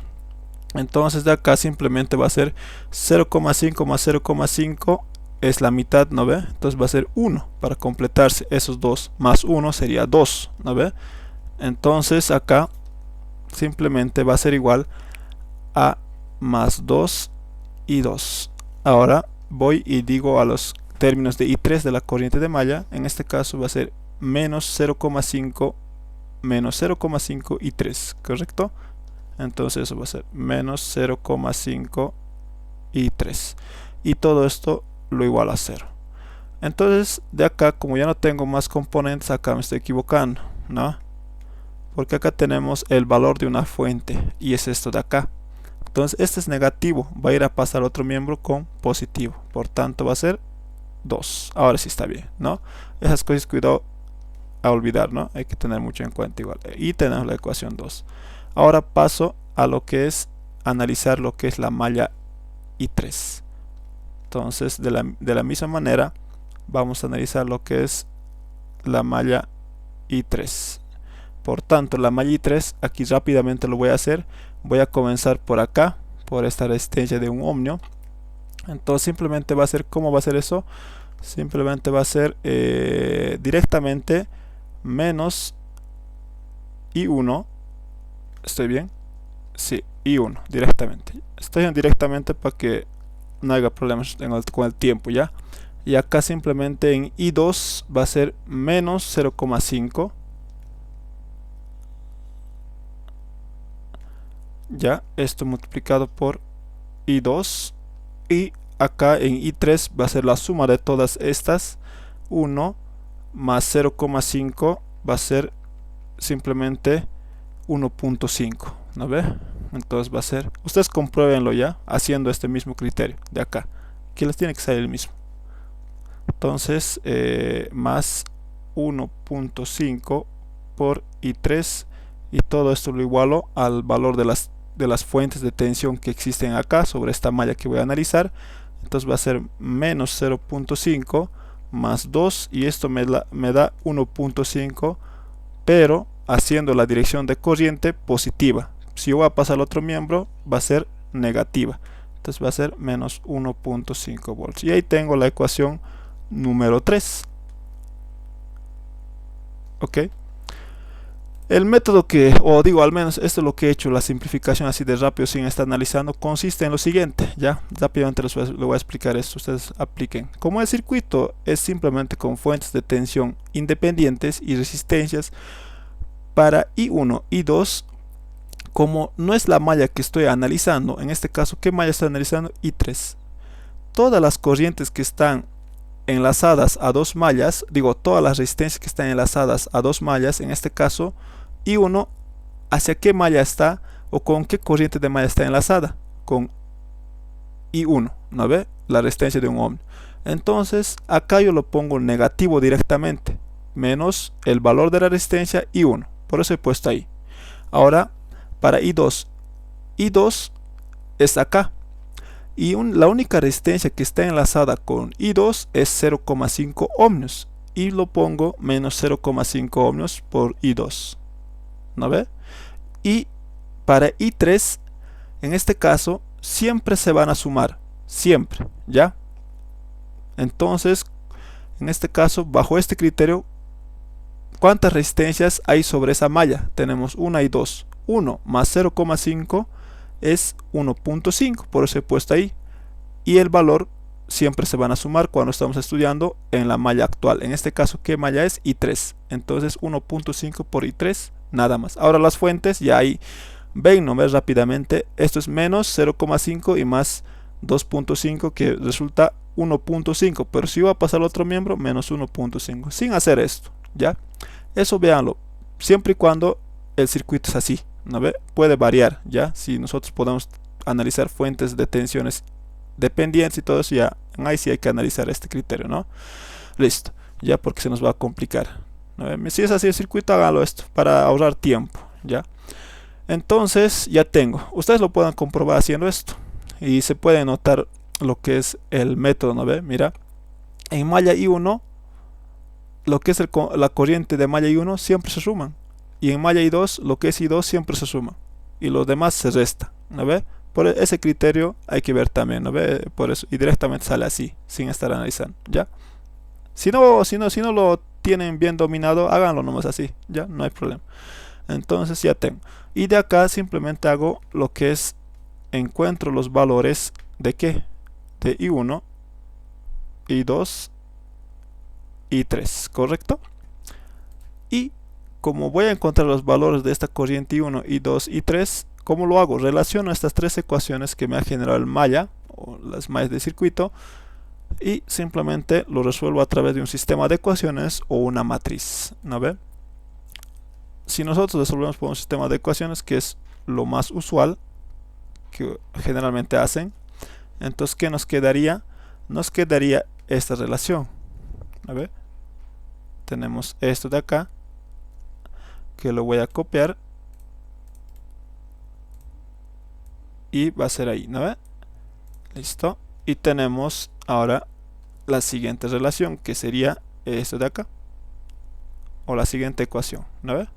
[SPEAKER 1] Entonces de acá simplemente va a ser 0,5 más 0,5 es la mitad, ¿no ve? Entonces va a ser 1 para completarse esos dos, más 1 sería 2, ¿no ve? Entonces acá simplemente va a ser igual a más 2 y 2. Ahora voy y digo a los términos de I3 de la corriente de malla, en este caso va a ser menos 0,5 menos 0,5 y 3, ¿correcto? Entonces eso va a ser menos 0,5 I3. Y todo esto lo igualo a 0. Entonces de acá, como ya no tengo más componentes, acá me estoy equivocando, ¿no? Porque acá tenemos el valor de una fuente y es esto de acá. Entonces este es negativo, va a ir a pasar otro miembro con positivo, por tanto va a ser 2. Ahora sí está bien, ¿no? Esas cosas cuidado a olvidar, ¿no? Hay que tener mucho en cuenta igual. Y tenemos la ecuación 2. Ahora paso a lo que es analizar lo que es la malla I3. Entonces de la misma manera vamos a analizar lo que es la malla I3. Por tanto, la malla I3, aquí rápidamente lo voy a hacer. Voy a comenzar por acá, por esta resistencia de un ohmio. Entonces simplemente va a ser, ¿cómo va a ser eso? Simplemente va a ser directamente menos I1. ¿Estoy bien? Sí, I1 directamente. Estoy en directamente para que no haya problemas con el tiempo, ¿ya? Y acá simplemente en I2 va a ser menos 0,5. Ya, esto multiplicado por I2. Y acá en I3 va a ser la suma de todas estas. 1 más 0,5 va a ser simplemente 1.5. ¿No ve? Entonces va a ser, ustedes compruébenlo ya haciendo este mismo criterio de acá, que les tiene que salir el mismo. Entonces más 1.5 por I3, y todo esto lo igualo al valor de las fuentes de tensión que existen acá sobre esta malla que voy a analizar. Entonces va a ser menos 0.5 más 2, y esto me da 1.5, pero haciendo la dirección de corriente positiva. Si yo voy a pasar al otro miembro, va a ser negativa. Entonces va a ser menos 1.5 volts. Y ahí tengo la ecuación número 3. Ok. El método que, o digo al menos esto es lo que he hecho, la simplificación así de rápido sin estar analizando, consiste en lo siguiente. Ya, rápidamente les voy a explicar esto, ustedes apliquen. Como el circuito es simplemente con fuentes de tensión independientes y resistencias, para I1 y I2, como no es la malla que estoy analizando, en este caso, ¿qué malla estoy analizando? I3. Todas las corrientes que están enlazadas a dos mallas, digo, todas las resistencias que están enlazadas a dos mallas, en este caso, I1, ¿hacia qué malla está o con qué corriente de malla está enlazada? Con I1, ¿no ve? La resistencia de un ohmio. Entonces, acá yo lo pongo negativo directamente, menos el valor de la resistencia I1. Por eso he puesto ahí. Ahora, para I2. I2 es acá. Y la única resistencia que está enlazada con I2 es 0,5 ohmios. Y lo pongo menos 0,5 ohmios por I2. ¿No ve? Y para I3, en este caso, siempre se van a sumar. Siempre, ¿ya? Entonces, en este caso, bajo este criterio, ¿cuántas resistencias hay sobre esa malla? Tenemos una y dos. 1 más 0,5 es 1.5, por eso he puesto ahí. Y el valor siempre se van a sumar cuando estamos estudiando en la malla actual. En este caso, ¿qué malla es? I3. Entonces 1.5 por I3, nada más. Ahora las fuentes, ya ahí ven, no ves rápidamente. Esto es menos 0,5 y más 2.5, que resulta 1.5. Pero si va a pasar al otro miembro, menos 1.5. Sin hacer esto, ¿ya? Eso véanlo. Siempre y cuando el circuito es así, ¿no ve? Puede variar, ¿ya? Si nosotros podemos analizar fuentes de tensiones dependientes y todo eso, ya ahí sí hay que analizar este criterio, ¿no? Listo, ya, porque se nos va a complicar, ¿no ve? Si es así el circuito, háganlo esto para ahorrar tiempo, ¿ya? Entonces ya tengo, ustedes lo pueden comprobar haciendo esto y se puede notar lo que es el método, ¿no ve? Mira, en malla I1, lo que es la corriente de malla I1 siempre se suman, y en malla I2, lo que es I2 siempre se suma, y los demás se resta, ¿no ve? Por ese criterio hay que ver también, ¿no ve? Por eso, y directamente sale así, sin estar analizando, ¿ya? Si no lo tienen bien dominado, háganlo nomás así, ¿ya? No hay problema. Entonces ya tengo. Y de acá simplemente hago lo que es, encuentro los valores de ¿qué? De I1, I2, I3, ¿correcto? Y como voy a encontrar los valores de esta corriente I1, I2, I3, ¿cómo lo hago? Relaciono estas tres ecuaciones que me ha generado el malla o las mallas de circuito, y simplemente lo resuelvo a través de un sistema de ecuaciones o una matriz, ¿no ve? Si nosotros resolvemos por un sistema de ecuaciones, que es lo más usual que generalmente hacen, entonces ¿qué nos quedaría? Nos quedaría esta relación, ¿no ve? Tenemos esto de acá, que lo voy a copiar y va a ser ahí, ¿no ve? Listo. Y tenemos ahora la siguiente relación, que sería esto de acá, o la siguiente ecuación, ¿no ve?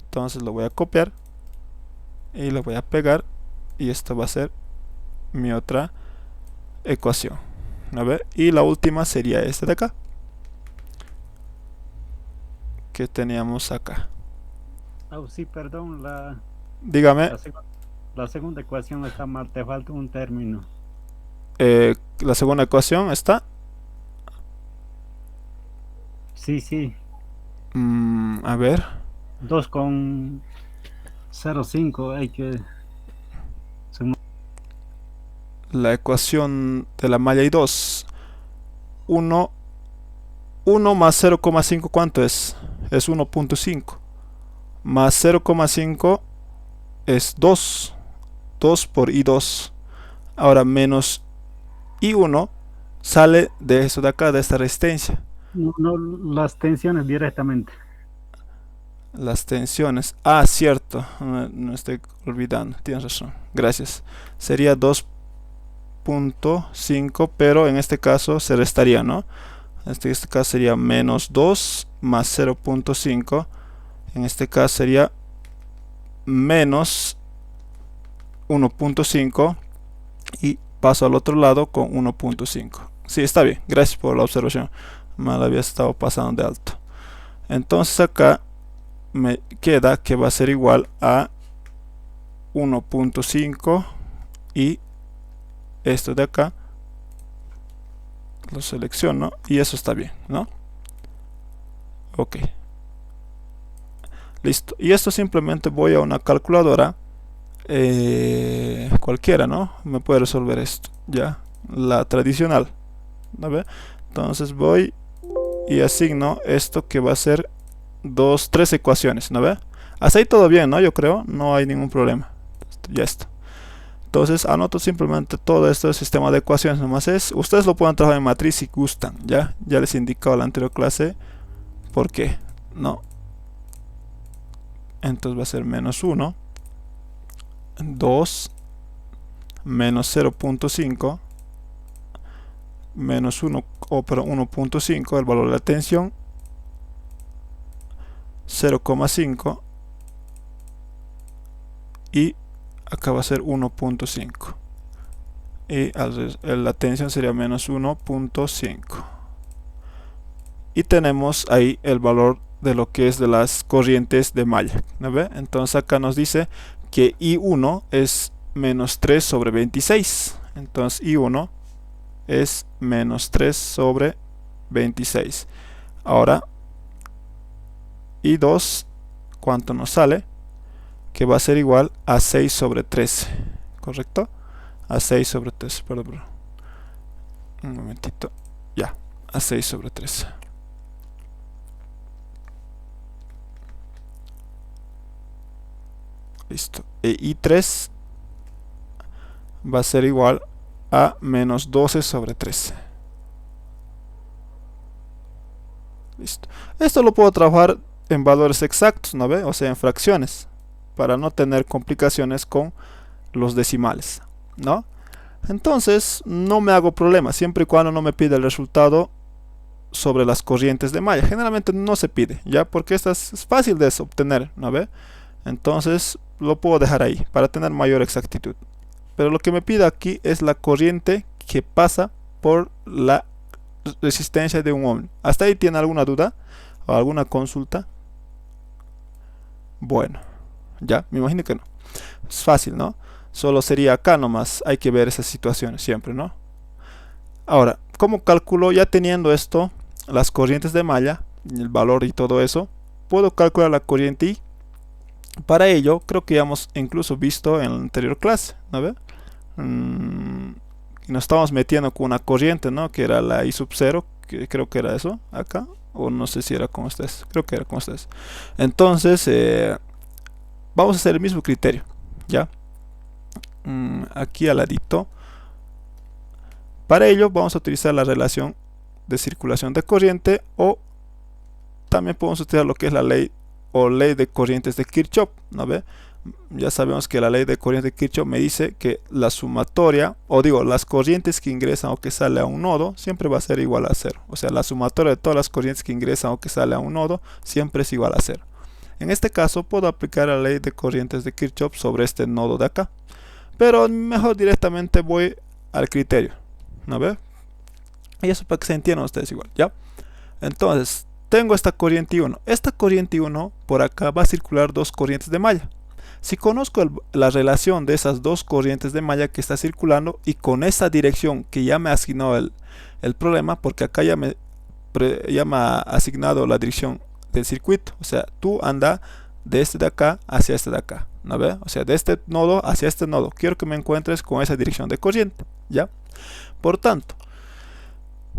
[SPEAKER 1] Entonces lo voy a copiar y lo voy a pegar, y esto va a ser mi otra ecuación, ¿no ve? Y la última sería esta de acá, que teníamos acá.
[SPEAKER 3] Oh, sí, perdón,
[SPEAKER 1] Dígame.
[SPEAKER 3] la segunda ecuación está mal, te falta un término.
[SPEAKER 1] La segunda ecuación está.
[SPEAKER 3] Sí.
[SPEAKER 1] A ver.
[SPEAKER 3] 2,05 hay que...
[SPEAKER 1] La ecuación de la malla y 2. 1 más 0,5, ¿cuánto es? Es 1.5. Más 0,5 es 2. 2 por I2. Ahora menos I1 sale de eso de acá, de esta resistencia.
[SPEAKER 3] No, las tensiones directamente.
[SPEAKER 1] Las tensiones. Cierto. No estoy olvidando. Tienes razón. Gracias. Sería 2.5, pero en este caso se restaría, ¿no? En este caso sería menos 2 más 0.5. En este caso sería menos 1.5 y paso al otro lado con 1.5. Sí, está bien. Gracias por la observación. Me la había estado pasando de alto. Entonces acá me queda que va a ser igual a 1.5 y esto de acá lo selecciono y eso está bien, ¿no? Ok, listo. Y esto simplemente voy a una calculadora cualquiera, ¿no? Me puede resolver esto, ya, la tradicional, ¿no ve? Entonces voy y asigno esto, que va a ser 3 ecuaciones, ¿no ve? Hasta ahí todo bien, ¿no? Yo creo, no hay ningún problema. Ya está. Entonces anoto simplemente todo esto del sistema de ecuaciones, nomás es. Ustedes lo pueden trabajar en matriz si gustan, ya les he indicado en la anterior clase por qué, ¿no? Entonces va a ser menos 1, 2, menos 0.5, menos 1, pero 1.5, el valor de la tensión, 0,5 y acá va a ser 1.5 y la tensión sería menos 1.5 y tenemos ahí el valor de lo que es de las corrientes de malla, ¿no ve? Entonces acá nos dice que I1 es menos 3 sobre 26, entonces I1 es menos 3 sobre 26. Ahora I2, ¿cuánto nos sale? Que va a ser igual a 6 sobre 13, ¿correcto? A 6 sobre 13, perdón. Un momentito, ya, a 6 sobre 13. Listo. E I3 va a ser igual a menos 12 sobre 13. Listo. Esto lo puedo trabajar en valores exactos, ¿no ve? O sea, en fracciones, para no tener complicaciones con los decimales, ¿no? Entonces no me hago problema siempre y cuando no me pida el resultado sobre las corrientes de malla. Generalmente no se pide, ya, porque esta es fácil de obtener, ¿no ve? Entonces lo puedo dejar ahí para tener mayor exactitud. Pero lo que me pide aquí es la corriente que pasa por la resistencia de un ohmio. ¿Hasta ahí tiene alguna duda o alguna consulta? Bueno, ya, me imagino que no. Es fácil, ¿no? Solo sería acá nomás, hay que ver esas situaciones siempre, ¿no? Ahora, ¿cómo calculo? Ya teniendo esto, las corrientes de malla, el valor y todo eso, puedo calcular la corriente I. Para ello, creo que ya hemos incluso visto en la anterior clase, ¿no ve? y nos estamos metiendo con una corriente, ¿no? Que era la I sub 0, que creo que era eso, acá, o no sé si era con ustedes, creo que era con ustedes. Entonces, vamos a hacer el mismo criterio, ¿ya? Aquí al ladito. Para ello vamos a utilizar la relación de circulación de corriente, o también podemos utilizar lo que es la ley o ley de corrientes de Kirchhoff, ¿no ve? Ya sabemos que la ley de corrientes de Kirchhoff me dice que la sumatoria, o digo, las corrientes que ingresan o que salen a un nodo siempre va a ser igual a 0. O sea, la sumatoria de todas las corrientes que ingresan o que salen a un nodo siempre es igual a 0. En este caso puedo aplicar la ley de corrientes de Kirchhoff sobre este nodo de acá, pero mejor directamente voy al criterio, ¿no ve? Y eso para que se entiendan ustedes igual, ¿ya? Entonces, tengo esta corriente I1. Esta corriente I1 por acá va a circular dos corrientes de malla. Si conozco la relación de esas dos corrientes de malla que está circulando, y con esa dirección que ya me ha asignado el problema, porque acá ya me ha asignado la dirección del circuito. O sea, tú anda de este de acá hacia este de acá, ¿no ve? O sea, de este nodo hacia este nodo. Quiero que me encuentres con esa dirección de corriente, ¿ya? Por tanto,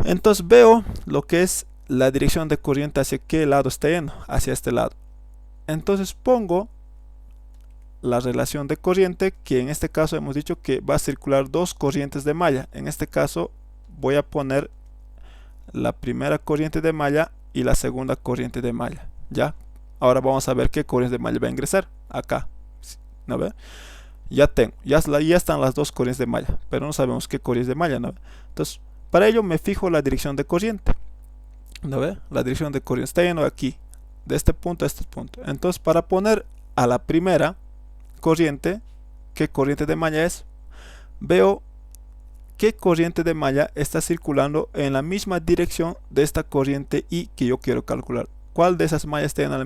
[SPEAKER 1] entonces veo lo que es la dirección de corriente hacia qué lado está yendo, hacia este lado. Entonces pongo la relación de corriente, que en este caso hemos dicho que va a circular dos corrientes de malla. En este caso voy a poner la primera corriente de malla y la segunda corriente de malla, ¿ya? Ahora vamos a ver qué corriente de malla va a ingresar acá, ¿no ve? Ya están las dos corrientes de malla, pero no sabemos qué corriente de malla, ¿no ve? Entonces, para ello me fijo la dirección de corriente, ¿no ve? La dirección de corriente está yendo aquí, de este punto a este punto. Entonces, para poner a la primera corriente, ¿qué corriente de malla es? Veo qué corriente de malla está circulando en la misma dirección de esta corriente I que yo quiero calcular. ¿Cuál de esas mallas está en la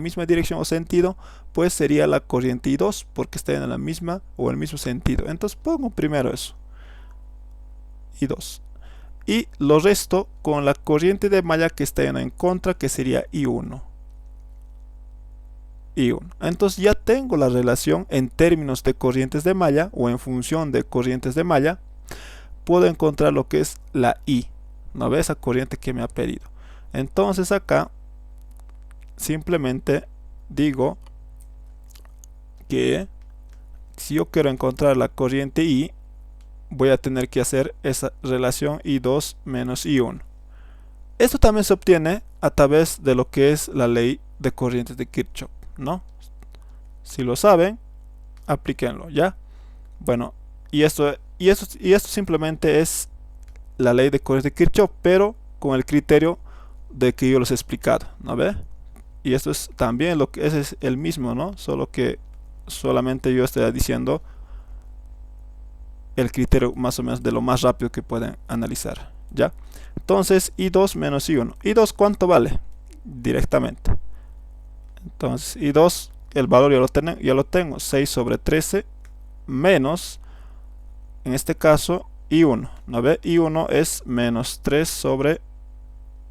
[SPEAKER 1] misma dirección o sentido? Pues sería la corriente I2, porque está en la misma o el mismo sentido. Entonces pongo primero eso, I2, y lo resto con la corriente de malla que está en contra, que sería I1. Entonces ya tengo la relación en términos de corrientes de malla, o en función de corrientes de malla. Puedo encontrar lo que es la I, ¿no ves? Esa corriente que me ha pedido. Entonces acá simplemente digo que si yo quiero encontrar la corriente I, voy a tener que hacer esa relación I2 menos I1. Esto también se obtiene a través de lo que es la ley de corrientes de Kirchhoff, ¿no? Si lo saben, aplíquenlo, ¿ya? Bueno, y esto simplemente es la ley de corrientes de Kirchhoff, pero con el criterio de que yo les he explicado, ¿no ve? Y esto es también lo que es el mismo, ¿no? Solo que solamente yo estoy diciendo el criterio más o menos de lo más rápido que pueden analizar, ¿ya? Entonces, I2 menos I1. ¿I2 cuánto vale? Directamente. Entonces, I2, el valor ya lo tengo, 6 sobre 13 menos, en este caso, I1, ¿no ve? I1 es menos 3 sobre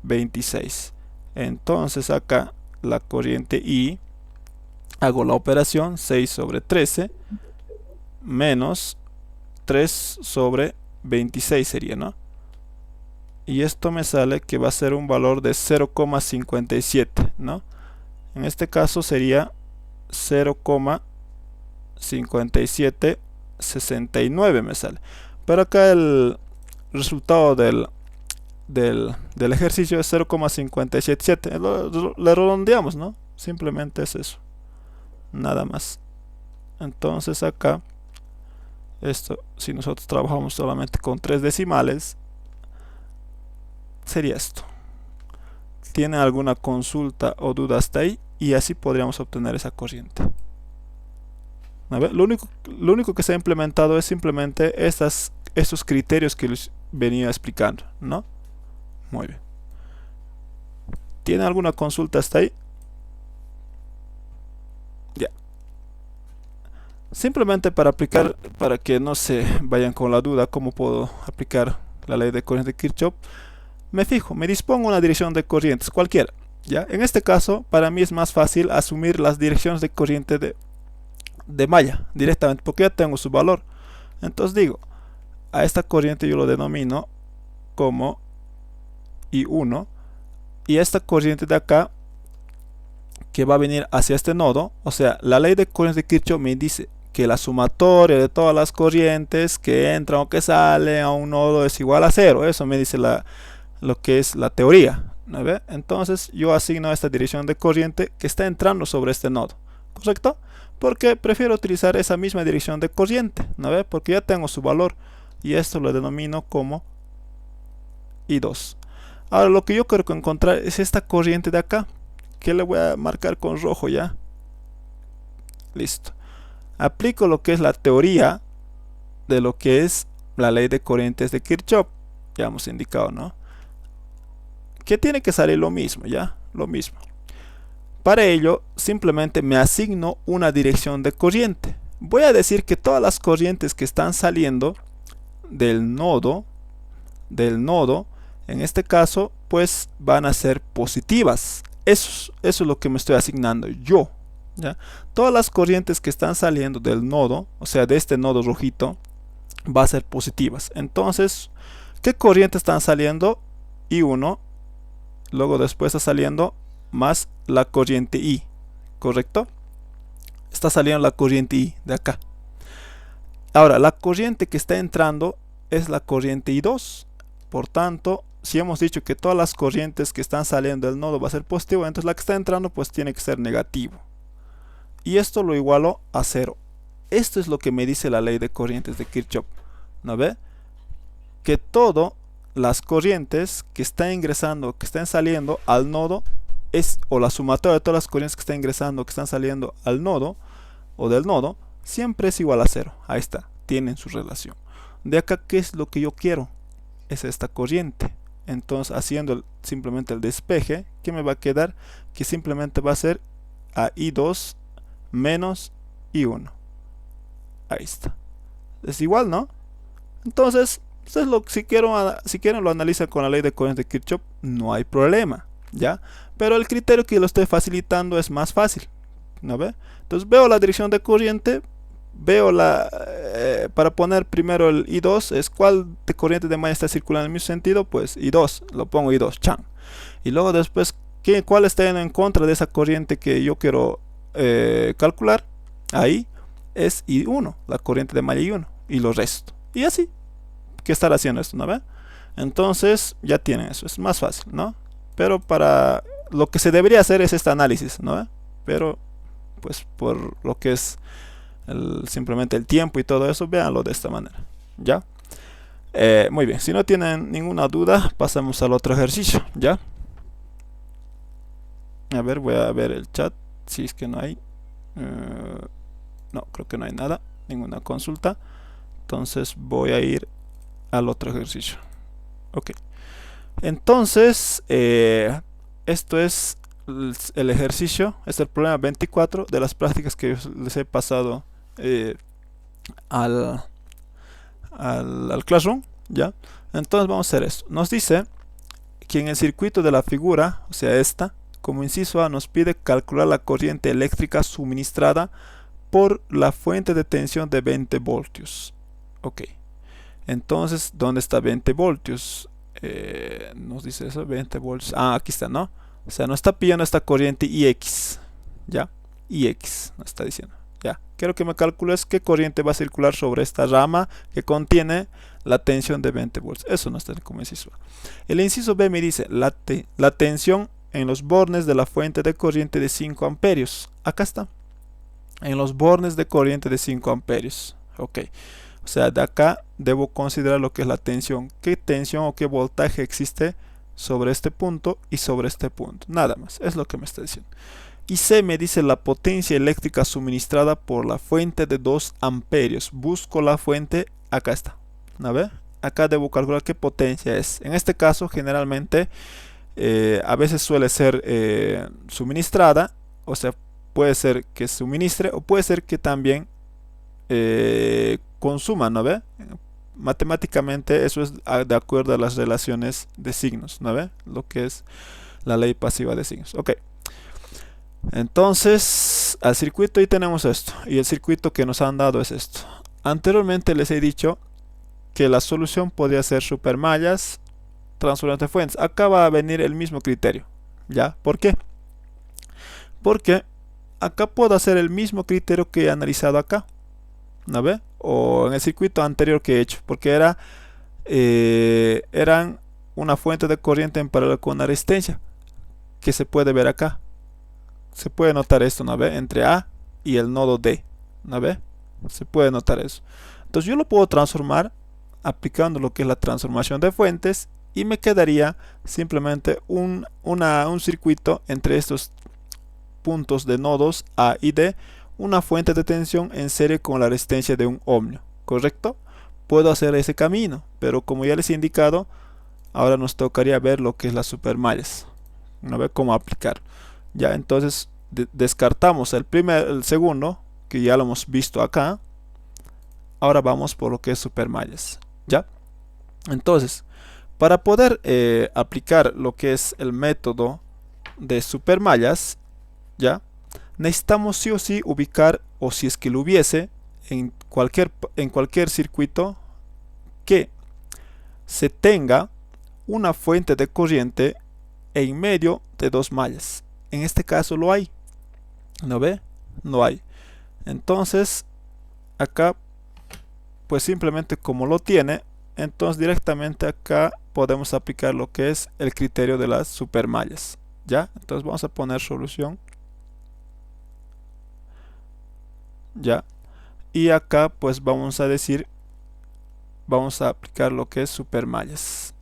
[SPEAKER 1] 26. Entonces acá la corriente I, hago la operación 6 sobre 13 menos 3 sobre 26 sería, ¿no? Y esto me sale que va a ser un valor de 0,57, ¿no? En este caso sería 0,5769 me sale. Pero acá el resultado del ejercicio es 0,577. Le redondeamos, ¿no? Simplemente es eso, nada más. Entonces acá, esto, si nosotros trabajamos solamente con 3 decimales, sería esto. ¿Tienen alguna consulta o duda hasta ahí? Y así podríamos obtener esa corriente. A ver, lo único que se ha implementado es simplemente estos criterios que les venía explicando, ¿no? Muy bien. ¿Tienen alguna consulta hasta ahí? Ya. Simplemente para que no se vayan con la duda cómo puedo aplicar la ley de corriente de Kirchhoff, me dispongo una dirección de corrientes cualquiera, ¿ya? En este caso, para mí es más fácil asumir las direcciones de corriente de malla directamente, porque ya tengo su valor. Entonces digo, a esta corriente yo lo denomino como I1, y esta corriente de acá que va a venir hacia este nodo, o sea, la ley de corrientes de Kirchhoff me dice que la sumatoria de todas las corrientes que entran o que salen a un nodo es igual a 0. Eso me dice lo que es la teoría, ¿no ve? Entonces yo asigno esta dirección de corriente que está entrando sobre este nodo, ¿correcto? Porque prefiero utilizar esa misma dirección de corriente, ¿no ve? Porque ya tengo su valor, y esto lo denomino como I2. Ahora lo que yo quiero encontrar es esta corriente de acá, que le voy a marcar con rojo ya. Listo. Aplico lo que es la teoría de lo que es la ley de corrientes de Kirchhoff. Ya hemos indicado, ¿no? Que tiene que salir lo mismo, ¿ya? Lo mismo. Para ello, simplemente me asigno una dirección de corriente. Voy a decir que todas las corrientes que están saliendo del nodo, en este caso, pues van a ser positivas. Eso es lo que me estoy asignando yo, ¿ya? Todas las corrientes que están saliendo del nodo, o sea, de este nodo rojito, va a ser positivas. Entonces, ¿qué corrientes están saliendo? I1, luego después está saliendo más la corriente I, ¿correcto? Está saliendo la corriente I de acá. Ahora, la corriente que está entrando es la corriente I2. Por tanto, si hemos dicho que todas las corrientes que están saliendo del nodo va a ser positivo, entonces la que está entrando pues tiene que ser negativo. Y esto lo igualo a 0. Esto es lo que me dice la ley de corrientes de Kirchhoff, ¿no ve? Que todas las corrientes que están ingresando, que están saliendo al nodo, o la sumatoria de todas las corrientes que están ingresando, que están saliendo al nodo, o del nodo, siempre es igual a 0. Ahí está, tienen su relación. De acá, ¿qué es lo que yo quiero? Es esta corriente. Entonces, haciendo simplemente el despeje, ¿qué me va a quedar? Que simplemente va a ser a I2 menos I1. Ahí está. Es igual, ¿no? Entonces, si quieren lo analizan con la ley de corrientes de Kirchhoff, no hay problema, ¿ya? Pero el criterio que lo estoy facilitando es más fácil, ¿no ve? Entonces veo la dirección de corriente, veo para poner primero el I2, es cuál de corriente de malla está circulando en el mismo sentido, pues I2, lo pongo I2, chan. Y luego después, ¿cuál está en contra de esa corriente que yo quiero calcular? Ahí es I1, la corriente de malla I1, y lo resto. Y así, ¿qué estar haciendo esto, no ve? Entonces ya tienen eso, es más fácil, ¿no? Pero para lo que se debería hacer es este análisis, ¿no ve? Pero pues por lo que es simplemente el tiempo y todo eso, véanlo de esta manera, ¿ya? Muy bien, si no tienen ninguna duda, pasamos al otro ejercicio, ¿ya? A ver, voy a ver el chat, si es que no hay. No, creo que no hay nada, ninguna consulta. Entonces voy a ir al otro ejercicio. Ok. Entonces, esto es el ejercicio, es el problema 24 de las prácticas que les he pasado al Classroom, ¿ya? Entonces vamos a hacer esto. Nos dice que en el circuito de la figura, o sea esta, como inciso A, nos pide calcular la corriente eléctrica suministrada por la fuente de tensión de 20 voltios. Ok. Entonces, ¿dónde está 20 voltios? Nos dice eso, 20 voltios. Ah, aquí está, ¿no? O sea, nos está pidiendo esta corriente IX. ¿Ya? IX, nos está diciendo. Ya. Quiero que me calcules qué corriente va a circular sobre esta rama que contiene la tensión de 20 voltios. Eso no está como inciso A. El inciso B me dice la tensión en los bornes de la fuente de corriente de 5 amperios. Acá está. En los bornes de corriente de 5 amperios. Ok. O sea, de acá debo considerar lo que es la tensión. ¿Qué tensión o qué voltaje existe sobre este punto y sobre este punto? Nada más. Es lo que me está diciendo. Y C me dice la potencia eléctrica suministrada por la fuente de 2 amperios. Busco la fuente. Acá está. ¿No ve? Acá debo calcular qué potencia es. En este caso, generalmente, a veces suele ser suministrada. O sea, puede ser que suministre o puede ser que también consuma, ¿no ve? Matemáticamente eso es de acuerdo a las relaciones de signos, ¿no ve? Lo que es la ley pasiva de signos. Ok. Entonces, al circuito ahí tenemos esto. Y el circuito que nos han dado es esto. Anteriormente les he dicho que la solución podría ser supermallas, transformador de fuentes. Acá va a venir el mismo criterio, ¿ya? ¿Por qué? Porque acá puedo hacer el mismo criterio que he analizado acá, ¿no ve? O en el circuito anterior que he hecho, porque eran una fuente de corriente en paralelo con una resistencia, que se puede ver acá. Se puede notar esto, ¿no ve? Entre A y el nodo D, ¿no ve? Se puede notar eso. Entonces yo lo puedo transformar aplicando lo que es la transformación de fuentes y me quedaría simplemente un circuito entre estos puntos de nodos A y D, una fuente de tensión en serie con la resistencia de un ohmio, ¿correcto? Puedo hacer ese camino, pero como ya les he indicado, ahora nos tocaría ver lo que es las supermallas, ¿no ve? Cómo aplicar. Ya, entonces descartamos el segundo, que ya lo hemos visto acá. Ahora vamos por lo que es supermallas, ¿ya? Entonces, para poder aplicar lo que es el método de supermallas, ¿ya? Necesitamos sí o sí ubicar, o si es que lo hubiese, en cualquier circuito que se tenga una fuente de corriente en medio de dos mallas. En este caso lo hay, ¿no ve? No hay. Entonces, acá, pues simplemente como lo tiene, entonces directamente acá podemos aplicar lo que es el criterio de las supermallas, ¿ya? Entonces vamos a poner solución, ¿ya? Y acá pues vamos a decir, vamos a aplicar lo que es supermallas.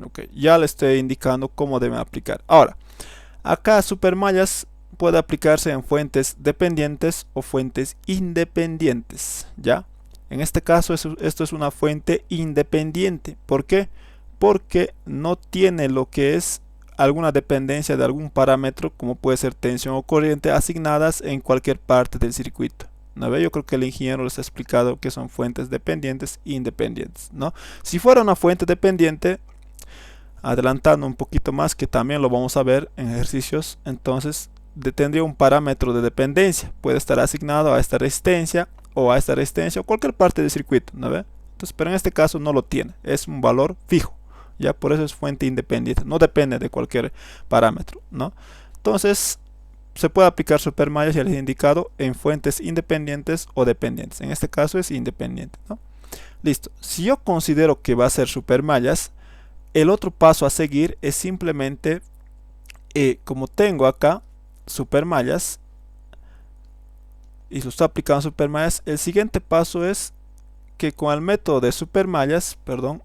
[SPEAKER 1] Ok, ya le estoy indicando cómo deben aplicar. Ahora, acá supermallas puede aplicarse en fuentes dependientes o fuentes independientes, ¿ya? En este caso esto es una fuente independiente. ¿Por qué? Porque no tiene lo que es alguna dependencia de algún parámetro, como puede ser tensión o corriente, asignadas en cualquier parte del circuito, ¿no ve? Yo creo que el ingeniero les ha explicado que son fuentes dependientes e independientes, ¿no? Si fuera una fuente dependiente, adelantando un poquito más, que también lo vamos a ver en ejercicios, entonces tendría un parámetro de dependencia, puede estar asignado a esta resistencia o a esta resistencia o cualquier parte del circuito, ¿no ve? Entonces, pero en este caso no lo tiene, es un valor fijo, ya, por eso es fuente independiente, no depende de cualquier parámetro, ¿no? Entonces se puede aplicar supermallas, ya les he indicado, en fuentes independientes o dependientes. En este caso es independiente, ¿no? Listo. Si yo considero que va a ser supermallas, el otro paso a seguir es simplemente, como tengo acá supermallas y lo estoy aplicando supermallas, el siguiente paso es que con el método de supermallas, perdón,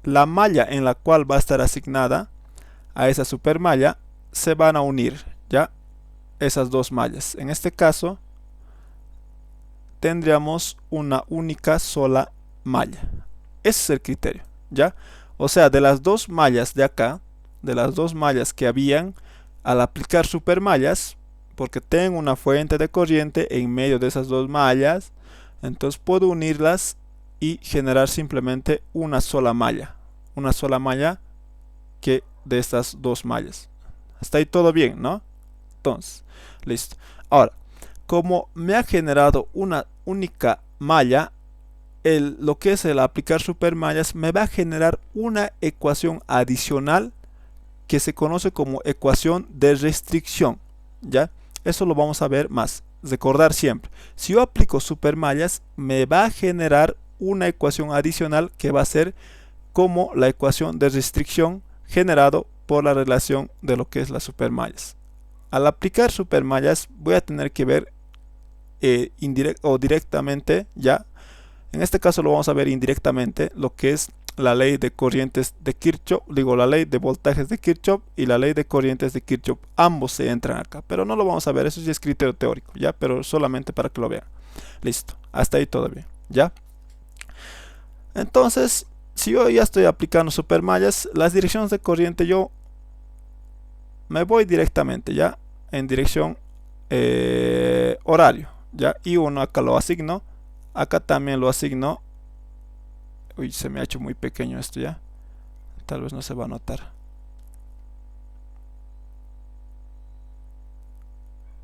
[SPEAKER 1] la malla en la cual va a estar asignada a esa supermalla se van a unir, ya, esas dos mallas. En este caso tendríamos una única sola malla. Ese es el criterio, ¿ya? O sea, de las dos mallas de acá, de las dos mallas que habían, al aplicar supermallas, porque tengo una fuente de corriente en medio de esas dos mallas, entonces puedo unirlas y generar simplemente una sola malla que de estas dos mallas. Hasta ahí todo bien, ¿no? Entonces, listo. Ahora, como me ha generado una única malla, lo que es el aplicar supermallas me va a generar una ecuación adicional que se conoce como ecuación de restricción, ¿ya? Eso lo vamos a ver más. Recordar siempre, si yo aplico supermallas me va a generar una ecuación adicional que va a ser como la ecuación de restricción generado por la relación de lo que es las supermallas. Al aplicar supermallas voy a tener que ver o directamente, ya en este caso lo vamos a ver indirectamente, lo que es la ley de corrientes de Kirchhoff, digo la ley de voltajes de Kirchhoff y la ley de corrientes de Kirchhoff, ambos se entran acá, pero no lo vamos a ver, eso sí es criterio teórico, ya, pero solamente para que lo vean. Listo, hasta ahí todo bien, ya. Entonces, si yo ya estoy aplicando supermallas, las direcciones de corriente yo me voy directamente, ya, en dirección horario, ya, y uno acá lo asigno. Acá también lo asigno. Uy, se me ha hecho muy pequeño esto ya. Tal vez no se va a notar.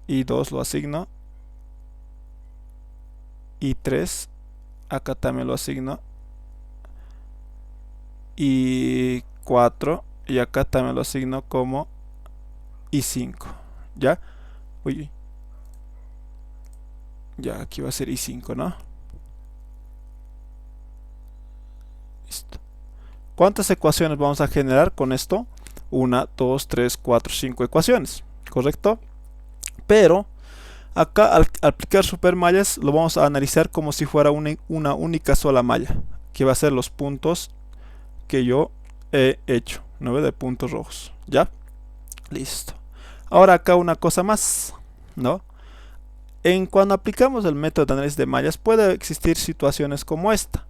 [SPEAKER 1] y 2 lo asigno, y 3 acá también lo asigno, y 4 y acá también lo asigno como i5, ¿ya? Uy, ya aquí va a ser i5, ¿no? Listo. ¿Cuántas ecuaciones vamos a generar con esto? 1, 2, 3, 4, 5 ecuaciones, ¿correcto? Pero acá al aplicar supermallas lo vamos a analizar como si fuera una única sola malla, que va a ser los puntos que yo he hecho, 9 de puntos rojos, ¿ya? Listo. Ahora acá una cosa más, ¿no? Cuando aplicamos el método de análisis de mallas puede existir situaciones como esta,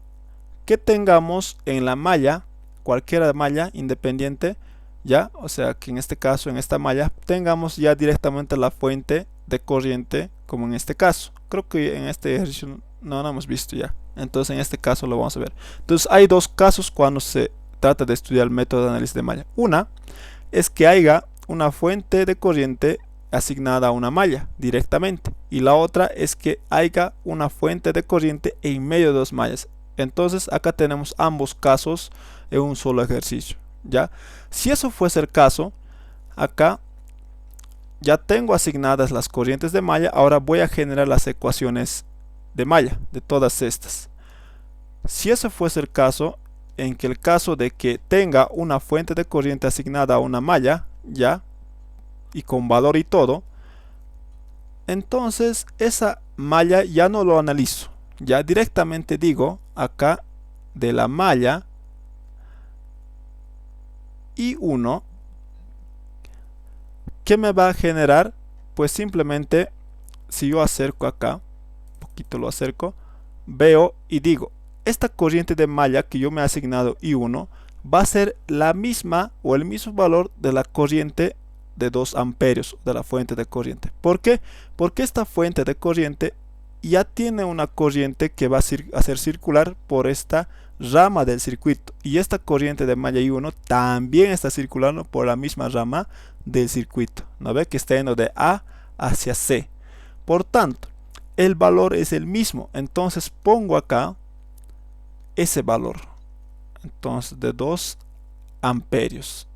[SPEAKER 1] que tengamos en la malla, cualquier malla independiente, ya, o sea que en este caso, en esta malla, tengamos ya directamente la fuente de corriente, como en este caso. Creo que en este ejercicio no lo hemos visto ya, entonces en este caso lo vamos a ver. Entonces hay dos casos cuando se trata de estudiar el método de análisis de malla. Una es que haya una fuente de corriente asignada a una malla directamente, y la otra es que haya una fuente de corriente en medio de dos mallas. Entonces acá tenemos ambos casos en un solo ejercicio, ¿ya? Si eso fuese el caso, acá ya tengo asignadas las corrientes de malla. Ahora voy a generar las ecuaciones de malla de todas estas. Si eso fuese el caso, en que el caso de que tenga una fuente de corriente asignada a una malla, ya, y con valor y todo, entonces esa malla ya no lo analizo, ya directamente digo acá de la malla I1, ¿qué me va a generar? Pues simplemente si yo acerco acá, un poquito lo acerco, veo y digo, esta corriente de malla que yo me he asignado I1 va a ser la misma o el mismo valor de la corriente de 2 amperios de la fuente de corriente. ¿Por qué? Porque esta fuente de corriente ya tiene una corriente que va a hacer circular por esta rama del circuito, y esta corriente de malla I1 también está circulando por la misma rama del circuito, ¿no ve? Que está yendo de A hacia C. Por tanto, el valor es el mismo, entonces pongo acá ese valor, entonces de 2 amperios.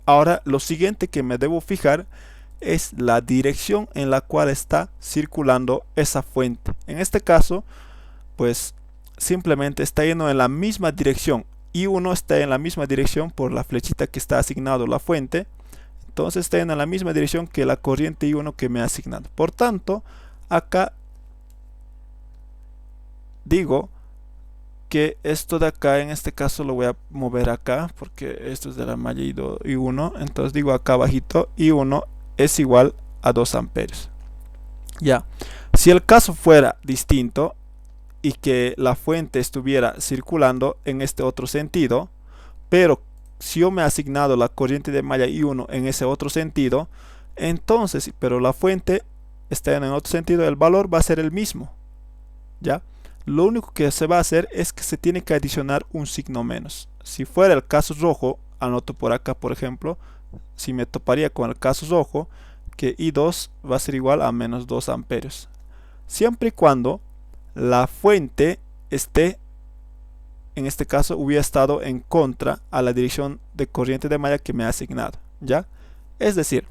[SPEAKER 1] Ahora lo siguiente que me debo fijar es la dirección en la cual está circulando esa fuente. En este caso, pues simplemente está yendo en la misma dirección. I1 está en la misma dirección por la flechita que está asignado la fuente. Entonces está en la misma dirección que la corriente I1 que me ha asignado. Por tanto, acá digo que esto de acá, en este caso lo voy a mover acá, porque esto es de la malla I1. Entonces digo acá abajito, I1 es igual a 2 amperios. Ya, si el caso fuera distinto y que la fuente estuviera circulando en este otro sentido, pero si yo me he asignado la corriente de malla I1 en ese otro sentido, entonces, pero la fuente está en otro sentido, el valor va a ser el mismo, ¿ya? Lo único que se va a hacer es que se tiene que adicionar un signo menos. Si fuera el caso rojo, anoto por acá, por ejemplo, si me toparía con el caso rojo, que I2 va a ser igual a menos 2 amperios. Siempre y cuando la fuente esté, en este caso, hubiera estado en contra a la dirección de corriente de malla que me ha asignado, ¿ya? Es decir,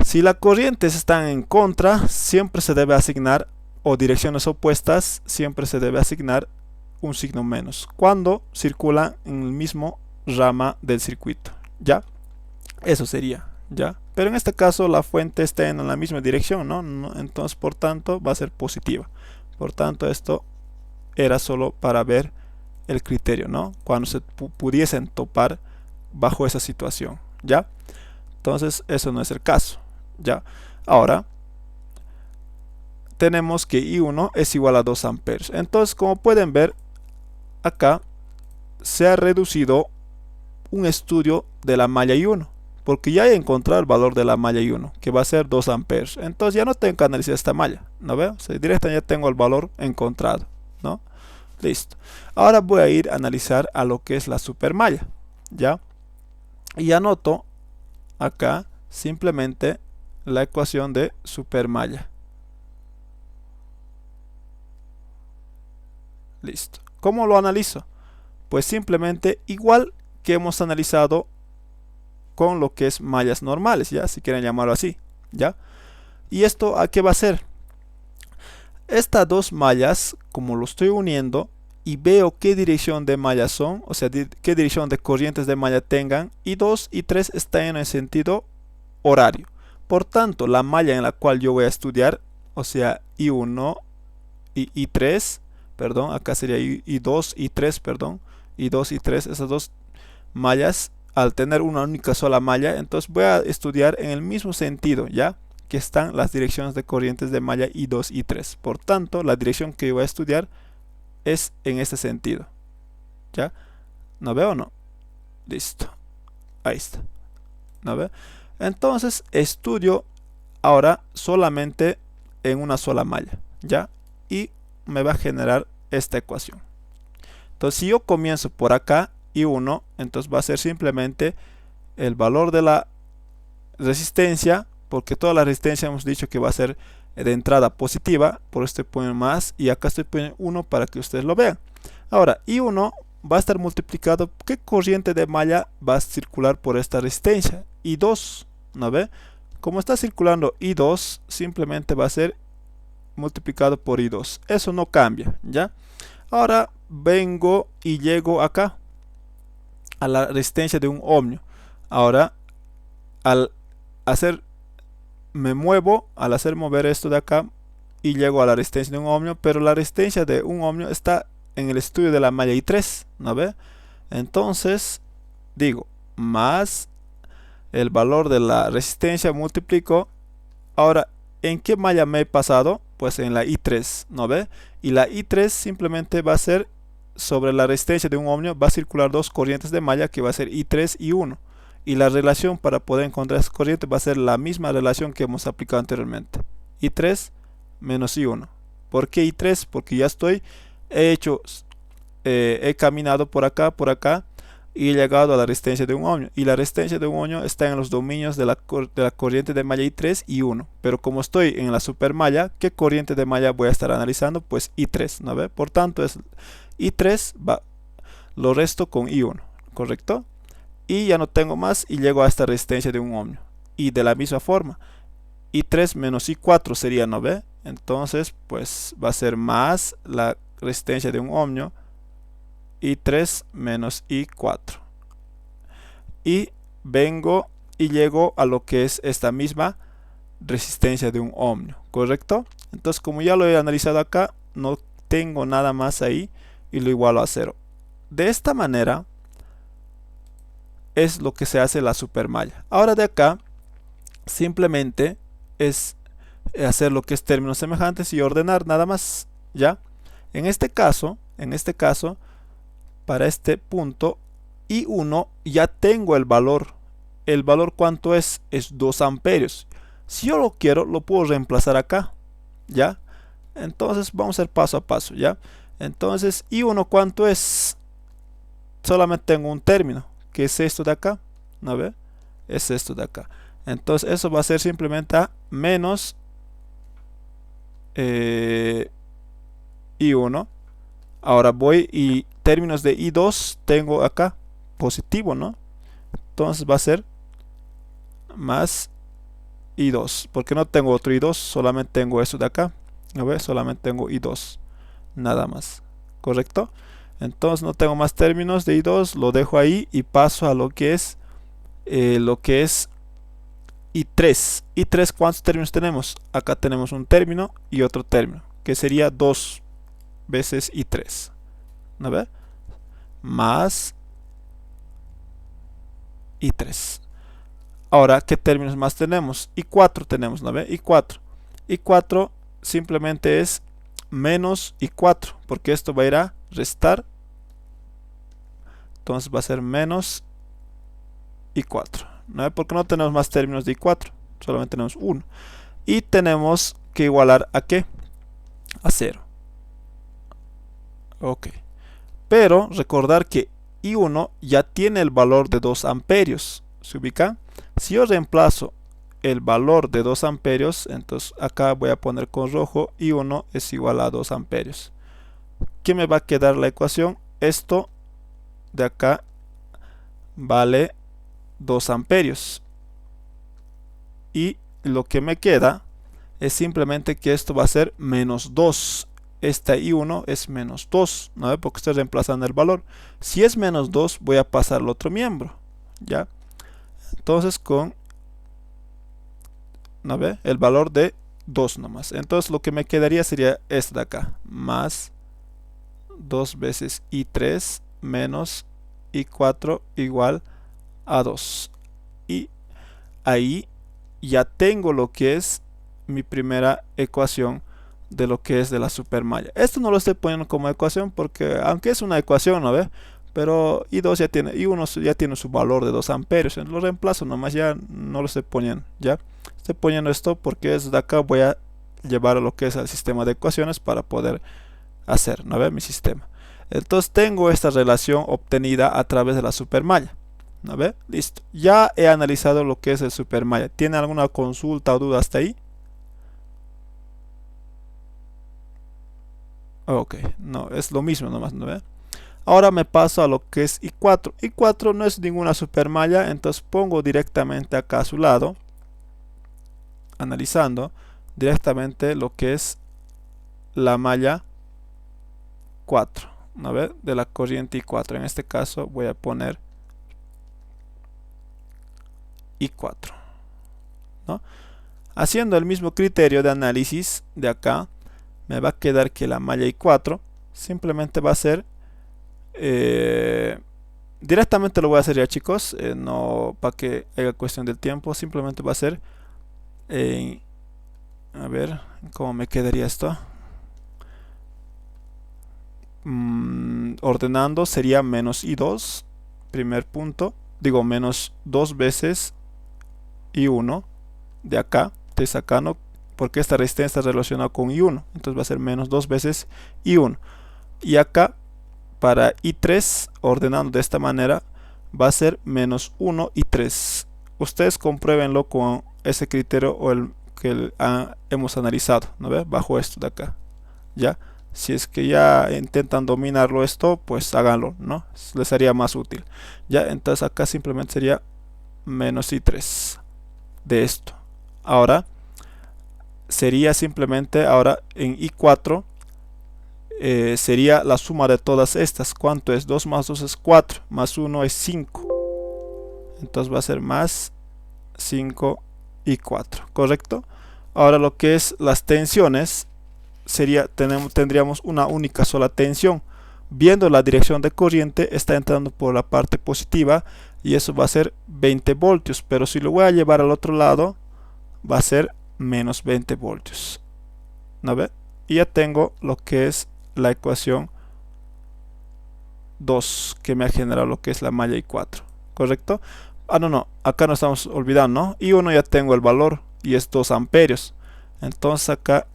[SPEAKER 1] si las corrientes están en contra, siempre se debe asignar, o direcciones opuestas, siempre se debe asignar un signo menos cuando circulan en el mismo rama del circuito, ¿ya? Eso sería, ¿ya? Pero en este caso la fuente está en la misma dirección, ¿no? Entonces, por tanto, va a ser positiva. Por tanto, esto era solo para ver el criterio, ¿no? Cuando se pudiesen topar bajo esa situación, ¿ya? Entonces, eso no es el caso, ¿ya? Ahora, tenemos que I1 es igual a 2 amperios. Entonces, como pueden ver, acá se ha reducido un estudio de la malla I1, porque ya he encontrado el valor de la malla I1, que va a ser 2 amperios. Entonces ya no tengo que analizar esta malla, ¿no veo? O sea, directamente ya tengo el valor encontrado, ¿no? Listo. Ahora voy a ir a analizar a lo que es la supermalla, ¿ya? Y anoto acá simplemente la ecuación de supermalla. Listo. ¿Cómo lo analizo? Pues simplemente igual que hemos analizado con lo que es mallas normales, ya, si quieren llamarlo así, ya. ¿Y esto a qué va a ser? Estas dos mallas, como lo estoy uniendo y veo qué dirección de malla son, o sea, qué dirección de corrientes de malla tengan, y 2 y 3 están en el sentido horario. Por tanto, la malla en la cual yo voy a estudiar, o sea, I1 y I3, perdón, acá sería I2 y 3, perdón, I2 y 3, esas dos mallas, al tener una única sola malla, entonces voy a estudiar en el mismo sentido, ¿ya? Que están las direcciones de corrientes de malla I2 y 3. Por tanto, la dirección que voy a estudiar es en este sentido, ¿ya? ¿No veo o no? Listo. Ahí está. ¿No ve? Entonces, estudio ahora solamente en una sola malla, ¿ya? Y me va a generar esta ecuación. Entonces, si yo comienzo por acá, I1, entonces va a ser simplemente el valor de la resistencia, porque toda la resistencia hemos dicho que va a ser de entrada positiva, por esto estoy poniendo más y acá estoy poniendo 1 para que ustedes lo vean. Ahora, I1 va a estar multiplicado, ¿qué corriente de malla va a circular por esta resistencia? I2, ¿no ve? Como está circulando I2, simplemente va a ser multiplicado por I2. Eso no cambia, ¿ya? Ahora vengo y llego acá a la resistencia de un ohmio. Ahora, me muevo al hacer mover esto de acá y llego a la resistencia de un ohmio, pero la resistencia de un ohmio está en el estudio de la malla I3, ¿no ve? Entonces, digo, más el valor de la resistencia multiplico. Ahora, ¿en qué malla me he pasado? Pues en la I3, ¿no ve? Y la I3 simplemente va a ser sobre la resistencia de un ohmio, va a circular dos corrientes de malla que va a ser I3 y 1. Y la relación para poder encontrar esa corriente va a ser la misma relación que hemos aplicado anteriormente. I3 menos I1. ¿Por qué I3? Porque ya he caminado por acá y he llegado a la resistencia de un ohmio. Y la resistencia de un ohmio está en los dominios de la corriente de malla I3 y 1. Pero como estoy en la supermalla, ¿qué corriente de malla voy a estar analizando? Pues I3, ¿no ve? Por tanto, es I3 lo resto con I1, ¿correcto? Y ya no tengo más y llego a esta resistencia de un ohmio. Y de la misma forma, I3 menos I4 sería, ¿no ve? Entonces, pues va a ser más la resistencia de un ohmio, I3 menos I4. Y vengo y llego a lo que es esta misma resistencia de un ohmio, ¿correcto? Entonces, como ya lo he analizado acá, no tengo nada más ahí y lo igualo a 0. De esta manera es lo que se hace la supermalla. Ahora de acá simplemente es hacer lo que es términos semejantes y ordenar nada más, ¿ya? En este caso, para este punto I1 ya tengo el valor. ¿El valor cuánto es? Es 2 amperios. Si yo lo quiero, lo puedo reemplazar acá, ¿ya? Entonces vamos a ir paso a paso, ¿ya? Entonces I1 ¿cuánto es? Solamente tengo un término, que es esto de acá, ¿no ve? Es esto de acá. Entonces eso va a ser simplemente a menos I1. Ahora voy y términos de I2 tengo acá positivo, ¿no? Entonces va a ser más I2, porque no tengo otro I2, solamente tengo esto de acá, ¿no ve? Solamente tengo I2, nada más, ¿correcto? Entonces no tengo más términos de I2, lo dejo ahí y paso a lo que es I3. I3, ¿cuántos términos tenemos? Acá tenemos un término y otro término, que sería 2 veces I3, ¿no ve? Más I3. Ahora, ¿qué términos más tenemos? I4 tenemos, ¿no ve? I4 simplemente es menos I4, porque esto va a ir a restar. Entonces va a ser menos I4, ¿no? Porque no tenemos más términos de I4, solamente tenemos uno. Y tenemos que igualar a ¿qué? A 0. Ok. Pero recordar que I1 ya tiene el valor de 2 amperios. ¿Se ubica? Si yo reemplazo el valor de 2 amperios, entonces acá voy a poner con rojo, I1 es igual a 2 amperios. ¿Qué me va a quedar la ecuación? Esto de acá vale 2 amperios. Y lo que me queda es simplemente que esto va a ser menos 2. Esta I1 es menos 2, ¿no? Porque estoy reemplazando el valor. Si es menos 2, voy a pasar al otro miembro, ¿ya? Entonces con, ¿no ve? El valor de 2 nomás. Entonces lo que me quedaría sería este de acá, más 2 veces I3 menos I4 igual a 2. Y ahí ya tengo lo que es mi primera ecuación de lo que es de la supermalla. Esto no lo estoy poniendo como ecuación porque aunque es una ecuación, ¿no ve? Pero I2 ya tiene, I1 ya tiene su valor de 2 amperios. Lo reemplazo nomás, ya no lo estoy poniendo, ¿ya? Estoy poniendo esto porque desde acá voy a llevar a lo que es el sistema de ecuaciones para poder hacer, ¿no ve? Mi sistema. Entonces tengo esta relación obtenida a través de la supermalla, ¿no ve? Listo. Ya he analizado lo que es el supermalla. ¿Tiene alguna consulta o duda hasta ahí? Ok, no, es lo mismo nomás, ¿no ve? Ahora me paso a lo que es I4. I4 no es ninguna supermalla, entonces pongo directamente acá a su lado, analizando directamente lo que es la malla 4, ¿no ve? De la corriente I4. En este caso voy a poner I4, ¿no? Haciendo el mismo criterio de análisis de acá, me va a quedar que la malla I4 simplemente va a ser directamente lo voy a hacer ya, chicos, no para que haya cuestión del tiempo, simplemente va a ser a ver cómo me quedaría esto. Ordenando sería menos I2, primer punto, digo menos 2 veces I1 de acá, estoy sacando porque esta resistencia está relacionada con I1, entonces va a ser menos 2 veces I1. Y acá para I3, ordenando de esta manera, va a ser menos 1 y 3. Ustedes compruébenlo con ese criterio o el que hemos analizado, ¿no ve? Bajo esto de acá, ¿ya? Si es que ya intentan dominarlo esto, pues háganlo, ¿no? Les haría más útil, ¿ya? Entonces acá simplemente sería menos I3 de esto. Ahora, sería simplemente, ahora en I4, sería la suma de todas estas. ¿Cuánto es? 2 más 2 es 4, más 1 es 5. Entonces va a ser más 5 y 4, ¿correcto? Ahora lo que es las tensiones, sería, tendríamos una única sola tensión. Viendo la dirección de corriente, está entrando por la parte positiva y eso va a ser 20 voltios. Pero si lo voy a llevar al otro lado, va a ser menos 20 voltios. ¿No ve? Y ya tengo lo que es la ecuación 2 que me ha generado lo que es la malla I4, ¿correcto? Ah, no, acá no estamos olvidando, ¿no? I1 ya tengo el valor y es 2 amperios. Entonces acá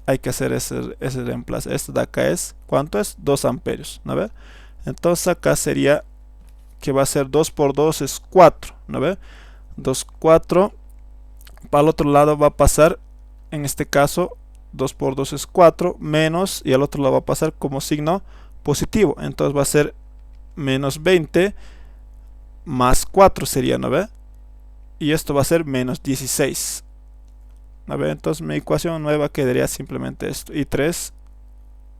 [SPEAKER 1] hay que hacer ese reemplazo. Esto de acá es, ¿cuánto es? 2 amperios, ¿no ve? Entonces acá sería que va a ser 2 por 2 es 4, ¿no ve? 2, 4. Para el otro lado va a pasar, en este caso, 2 por 2 es 4, menos, y al otro lado va a pasar como signo positivo. Entonces va a ser menos 20 más 4 sería, ¿no ve? Y esto va a ser menos 16. ¿No ve? Entonces mi ecuación nueva quedaría simplemente esto. I3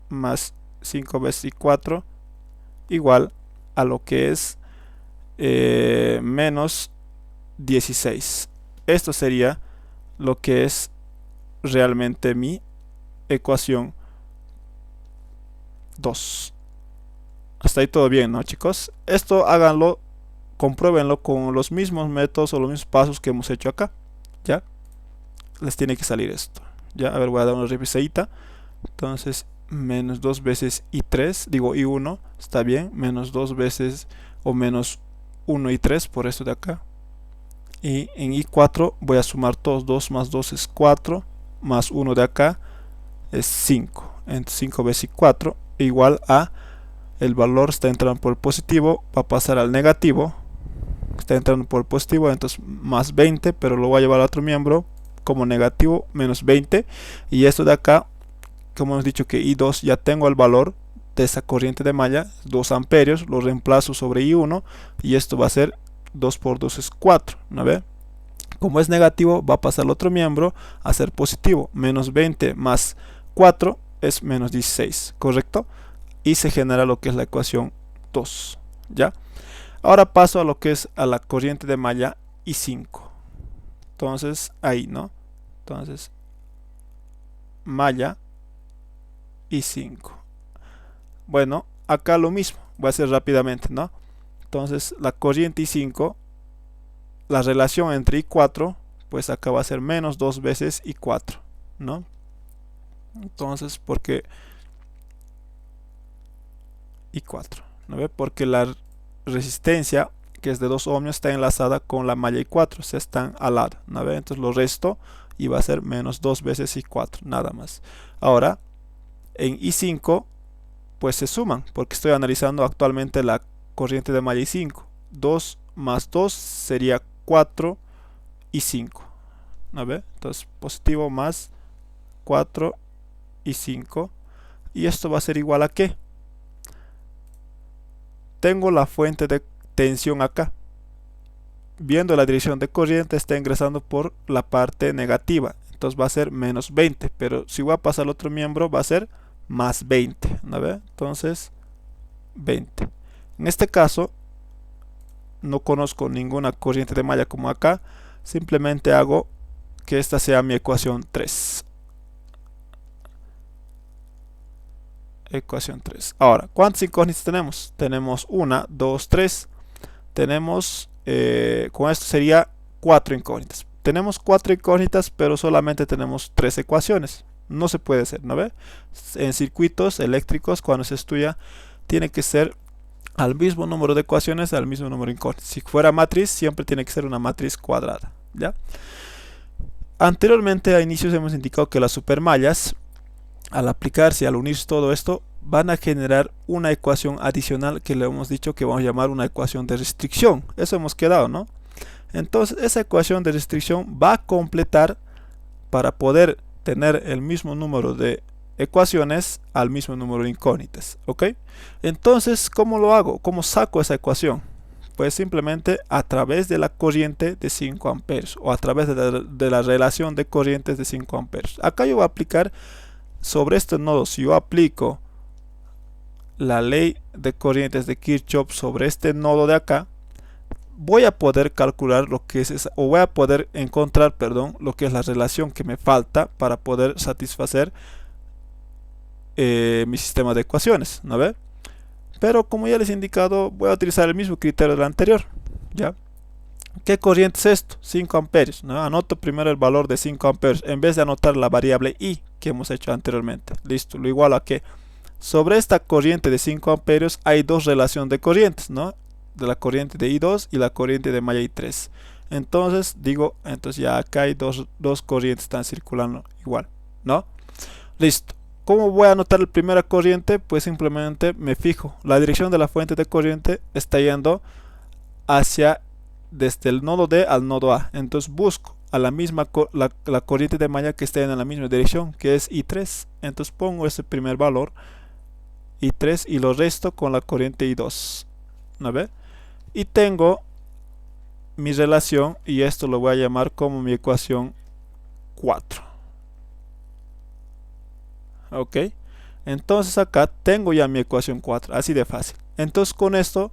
[SPEAKER 1] más 5 veces I4 igual a lo que es menos 16. Esto sería lo que es realmente mi ecuación 2. Hasta ahí todo bien, ¿no, chicos? Esto háganlo, compruébenlo con los mismos métodos o los mismos pasos que hemos hecho acá. ¿Ya? Les tiene que salir esto. Ya, a ver, voy a dar una revisadita. Entonces, menos 2 veces I3, digo I1, está bien. Menos 2 veces o menos 1 y 3 por esto de acá. Y en I4 voy a sumar todos. 2 más 2 es 4, más 1 de acá es 5. Entonces 5 veces I4 igual a, el valor está entrando por el positivo, va a pasar al negativo. está entrando por positivo, entonces más 20, pero lo voy a llevar a otro miembro como negativo, menos 20. Y esto de acá, como hemos dicho que I2 ya tengo el valor de esa corriente de malla, 2 amperios, lo reemplazo sobre I1 y esto va a ser 2 por 2 es 4, ¿no ve? Como es negativo, va a pasar al otro miembro a ser positivo, menos 20 más 4 es menos 16, ¿correcto? Y se genera lo que es la ecuación 2, ¿ya? Ahora paso a lo que es a la corriente de malla I5. Entonces, ahí, ¿no? Entonces, malla I5. Bueno, acá lo mismo, voy a hacer rápidamente, ¿no? Entonces, la corriente I5, la relación entre I4, pues acá va a ser menos 2 veces I4, ¿no? Entonces, porque I4, ¿no ve? Porque la resistencia, que es de 2 ohmios, está enlazada con la malla I4, se están al lado, ¿no ve? Entonces lo resto y va a ser menos 2 veces I4, nada más. Ahora, en I5, pues se suman, porque estoy analizando actualmente la corriente de malla I5. 2 más 2 sería 4 y 5, ¿no ve? Entonces positivo más 4 y 5. Y esto va a ser igual a ¿qué? Tengo la fuente de tensión acá. Viendo la dirección de corriente, está ingresando por la parte negativa. Entonces va a ser menos 20. Pero si voy a pasar al otro miembro, va a ser más 20, ¿no ve? Entonces 20. En este caso no conozco ninguna corriente de malla como acá, simplemente hago que esta sea mi ecuación 3. Ecuación 3. Ahora, ¿cuántas incógnitas tenemos? Tenemos 1, 2, 3. Tenemos, con esto sería 4 incógnitas. Tenemos 4 incógnitas, pero solamente tenemos 3 ecuaciones. No se puede hacer, ¿no ve? En circuitos eléctricos, cuando se estudia, tiene que ser al mismo número de ecuaciones, al mismo número de incógnitas. Si fuera matriz, siempre tiene que ser una matriz cuadrada, ¿ya? Anteriormente, a inicios, hemos indicado que las supermallas, al aplicarse y al unirse todo esto, van a generar una ecuación adicional que le hemos dicho que vamos a llamar una ecuación de restricción. Eso hemos quedado, ¿no? Entonces, esa ecuación de restricción va a completar para poder tener el mismo número de ecuaciones al mismo número de incógnitas, ¿ok? Entonces, ¿cómo lo hago? ¿Cómo saco esa ecuación? Pues simplemente a través de la corriente de 5 amperes o a través de la relación de corrientes de 5 amperes. Acá yo voy a aplicar sobre este nodo. Si yo aplico la ley de corrientes de Kirchhoff sobre este nodo de acá, voy a poder calcular lo que es o voy a poder encontrar, perdón, lo que es la relación que me falta para poder satisfacer mi sistema de ecuaciones, ¿no ve? Pero como ya les he indicado, voy a utilizar el mismo criterio del anterior, ¿ya? ¿Qué corriente es esto? 5 amperes, ¿no? Anoto primero el valor de 5 amperes en vez de anotar la variable I que hemos hecho anteriormente. Listo, lo igual a que sobre esta corriente de 5 amperios hay dos relaciones de corrientes, ¿no? De la corriente de I2 y la corriente de malla I3. Entonces digo, entonces ya acá hay dos corrientes están circulando igual, ¿no? Listo. ¿Cómo voy a anotar la primera corriente? Pues simplemente me fijo. La dirección de la fuente de corriente está yendo hacia desde el nodo D al nodo A. Entonces busco a la misma la corriente de malla que esté en la misma dirección, que es I3. Entonces pongo ese primer valor I3 y lo resto con la corriente I2, ¿no ve? Y tengo mi relación y esto lo voy a llamar como mi ecuación 4. Ok, entonces acá tengo ya mi ecuación 4, así de fácil. Entonces con esto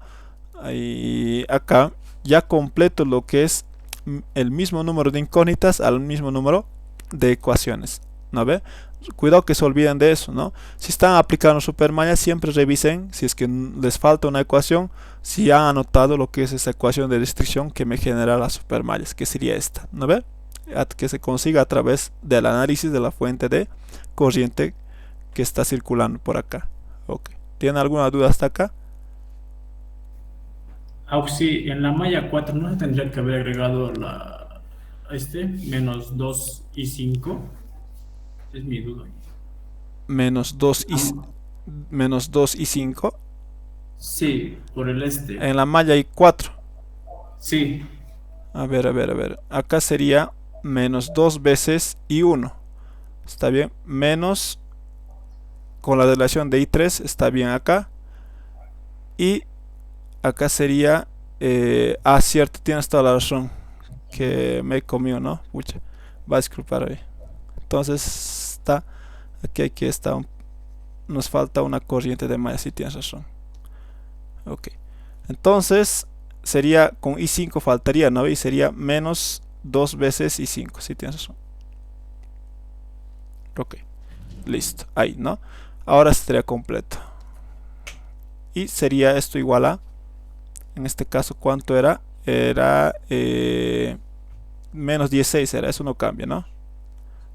[SPEAKER 1] acá ya completo lo que es el mismo número de incógnitas al mismo número de ecuaciones, ¿no ve? Cuidado que se olviden de eso, ¿no? Si están aplicando supermalla, siempre revisen si es que les falta una ecuación, si han anotado lo que es esa ecuación de restricción que me genera las supermallas, que sería esta, ¿no ve? Que se consiga a través del análisis de la fuente de corriente que está circulando por acá. Ok, ¿tienen alguna duda hasta acá?
[SPEAKER 4] Sí, en la malla 4 no se tendría que haber agregado menos 2 y 5. Es mi duda.
[SPEAKER 1] Menos 2 y, menos 2 y 5.
[SPEAKER 4] Sí, por el
[SPEAKER 1] En la malla hay 4.
[SPEAKER 4] Sí,
[SPEAKER 1] A ver, a ver, a ver. Acá sería menos 2 veces I1. ¿Está bien? Menos, con la relación de I3, está bien acá. Y acá sería... cierto, tienes toda la razón. Que me comió, ¿no? Pucha, va a disculpar ahí. Entonces está... Aquí está. Nos falta una corriente de malla, si tienes razón. Ok. Entonces sería con I5 faltaría, ¿no? Y sería menos 2 veces I5, si tienes razón. Ok. Listo. Ahí, ¿no? Ahora estaría completo. Y sería esto igual a... En este caso, ¿cuánto era? Era... menos 16 era. Eso no cambia, ¿no?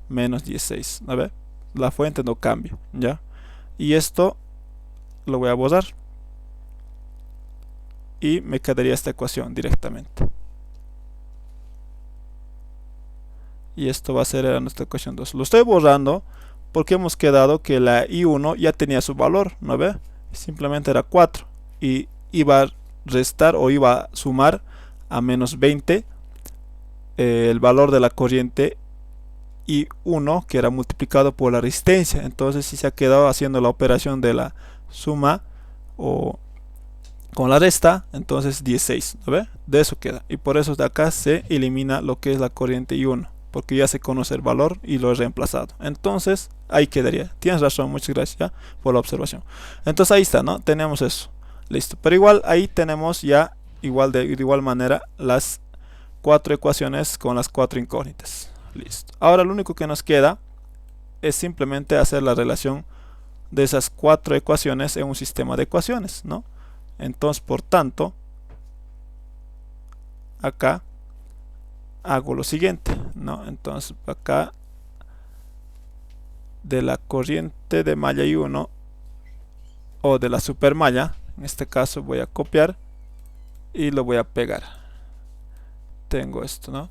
[SPEAKER 1] Menos 16. A ver. La fuente no cambia, ¿ya? Y esto lo voy a borrar. Y me quedaría esta ecuación directamente. Y esto va a ser nuestra ecuación 2. Lo estoy borrando porque hemos quedado que la I1 ya tenía su valor, ¿no ve? Simplemente era 4. Y iba a restar o iba a sumar a menos 20 el valor de la corriente I1, que era multiplicado por la resistencia. Entonces si se ha quedado haciendo la operación de la suma o con la resta, entonces 16, ¿no ve? De eso queda. Y por eso de acá se elimina lo que es la corriente I1, porque ya se conoce el valor y lo he reemplazado. Entonces ahí quedaría. Tienes razón, muchas gracias ya por la observación. Entonces ahí está, ¿no? Tenemos eso. Listo. Pero igual ahí tenemos ya de igual manera las 4 ecuaciones con las 4 incógnitas. Listo. Ahora lo único que nos queda es simplemente hacer la relación de esas 4 ecuaciones en un sistema de ecuaciones, ¿no? Entonces, por tanto, acá hago lo siguiente, ¿no? Entonces, acá de la corriente de malla I1 o de la supermalla, en este caso voy a copiar y lo voy a pegar. Tengo esto, ¿no?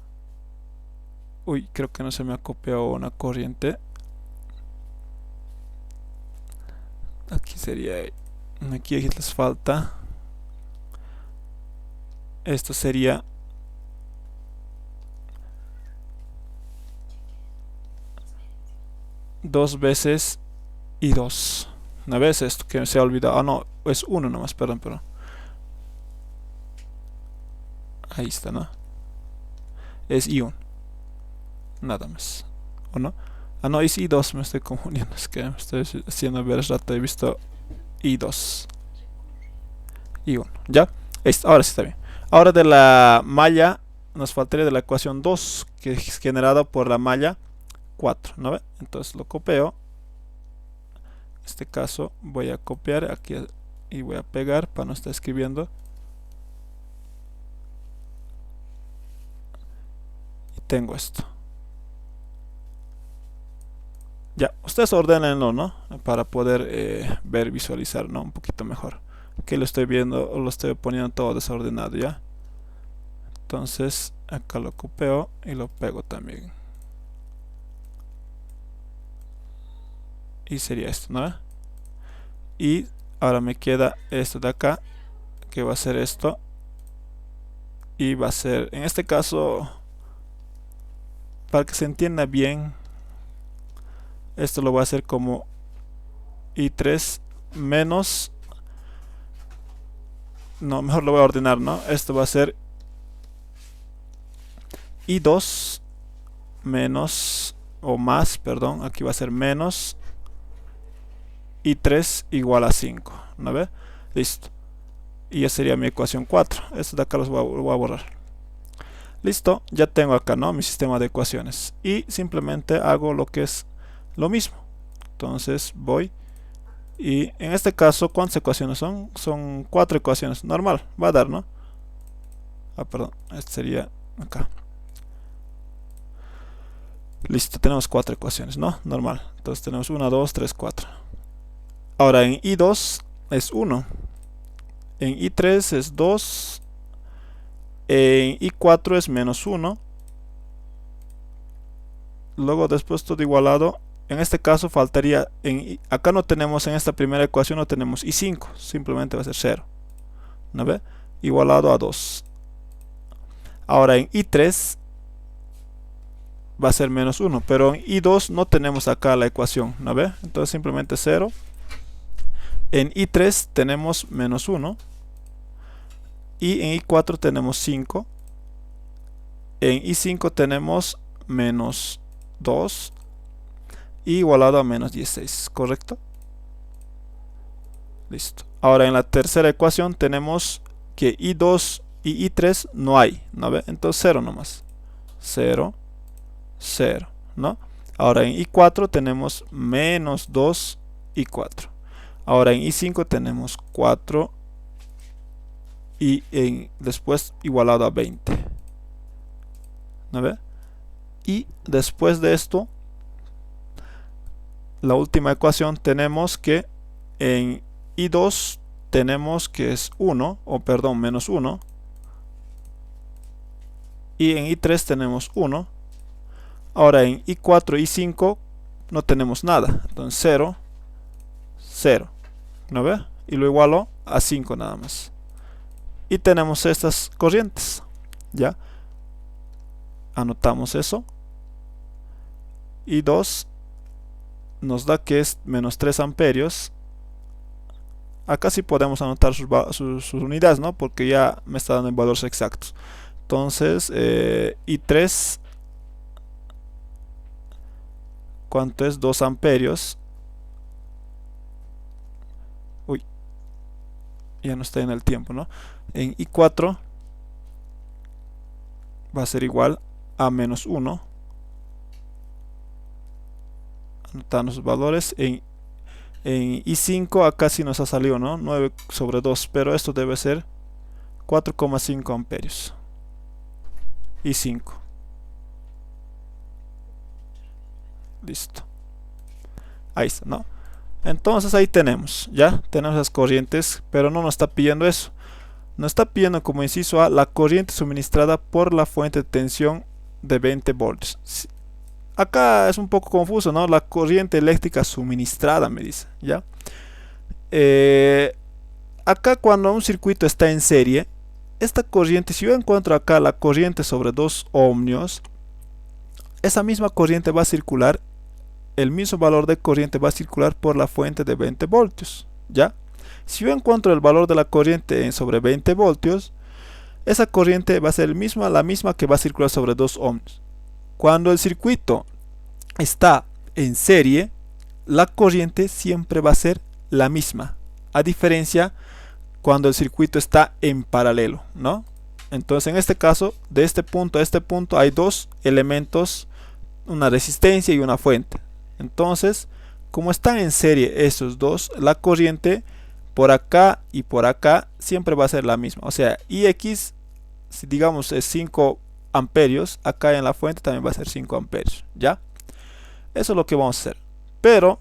[SPEAKER 1] Uy, creo que no se me ha copiado una corriente. Aquí sería... Aquí les falta. Esto sería 2 veces y 2. Una vez esto que se ha olvidado. Ah, no, es 1 nomás, perdón, pero ahí está, ¿no? Es I1. Nada más. ¿O no? Ah, no, es I2, me estoy confundiendo. Es que me estoy haciendo ver el rato. He visto I2. I1. ¿Ya? Ahora sí está bien. Ahora de la malla nos faltaría de la ecuación 2, que es generada por la malla 4, ¿no ve? Entonces lo copio. En este caso voy a copiar aquí y voy a pegar para no estar escribiendo. Y tengo esto. Ya, ustedes ordenenlo, ¿no? Para poder ver, visualizar, ¿no? Un poquito mejor. Aquí lo estoy viendo, lo estoy poniendo todo desordenado, ¿ya? Entonces acá lo copio y lo pego también. Y sería esto, ¿no? Y ahora me queda esto de acá, que va a ser esto. Y va a ser, en este caso, para que se entienda bien, esto lo voy a hacer como I3 menos... No, mejor lo voy a ordenar, ¿no? Esto va a ser I2 menos, o más, perdón, aquí va a ser menos I3 igual a 5, ¿no ve? Listo. Y ya sería mi ecuación 4. Esto de acá lo voy a borrar. Listo, ya tengo acá, ¿no? Mi sistema de ecuaciones. Y simplemente hago lo que es lo mismo. Entonces voy y en este caso, ¿cuántas ecuaciones son? Son 4 ecuaciones. Normal, va a dar, ¿no? Ah, perdón, este sería acá. Listo, tenemos 4 ecuaciones, ¿no? Normal. Entonces tenemos 1, 2, 3, 4. Ahora en I2 es 1. En I3 es 2. En I4 es menos 1. Luego después todo igualado. En este caso faltaría, acá no tenemos, en esta primera ecuación no tenemos I5, simplemente va a ser 0, ¿no ve? Igualado a 2. Ahora en I3 va a ser menos 1, pero en I2 no tenemos acá la ecuación, ¿no ve? Entonces simplemente 0. En I3 tenemos menos 1 y en I4 tenemos 5. En I5 tenemos menos 2 y igualado a menos 16, ¿correcto? Listo. Ahora en la tercera ecuación tenemos que I2 y I3 no hay, ¿no ve? Entonces 0 nomás. 0, 0, ¿no? Ahora en I4 tenemos menos 2 y 4. Ahora en I5 tenemos 4 y después igualado a 20. ¿No ve? Y después de esto, la última ecuación tenemos que en I2 tenemos que es 1, o perdón, menos 1. Y en I3 tenemos 1. Ahora en I4 y I5 no tenemos nada. Entonces 0, 0. ¿No ve? Y lo igualo a 5 nada más. Y tenemos estas corrientes. ¿Ya? Anotamos eso. I2 nos da que es menos 3 amperios. Acá sí podemos anotar sus unidades, ¿no? Porque ya me está dando en valores exactos. Entonces, I3, ¿cuánto es? 2 amperios. Uy, ya no está en el tiempo, ¿no? En I4 va a ser igual a menos 1. Anotando sus valores. En I5 acá sí nos ha salido, ¿no? 9 sobre 2, pero esto debe ser 4,5 amperios. I5. Listo. Ahí está, ¿no? Entonces ahí tenemos, ya tenemos las corrientes, pero no nos está pidiendo eso. Nos está pidiendo como inciso A la corriente suministrada por la fuente de tensión de 20 voltios. Acá es un poco confuso, ¿no? La corriente eléctrica suministrada, me dice, ¿ya? Acá cuando un circuito está en serie, esta corriente, si yo encuentro acá la corriente sobre 2 ohmios, esa misma corriente va a circular, el mismo valor de corriente va a circular por la fuente de 20 voltios, ¿ya? Si yo encuentro el valor de la corriente sobre 20 voltios, esa corriente va a ser la misma que va a circular sobre 2 ohmios. Cuando el circuito está en serie, la corriente siempre va a ser la misma, a diferencia cuando el circuito está en paralelo, ¿no? Entonces en este caso, de este punto a este punto hay dos elementos, una resistencia y una fuente. Entonces, como están en serie esos dos, la corriente por acá y por acá siempre va a ser la misma. O sea, Ix, si digamos es 5 amperios, acá en la fuente también va a ser 5 amperios, ¿ya? Eso es lo que vamos a hacer. Pero,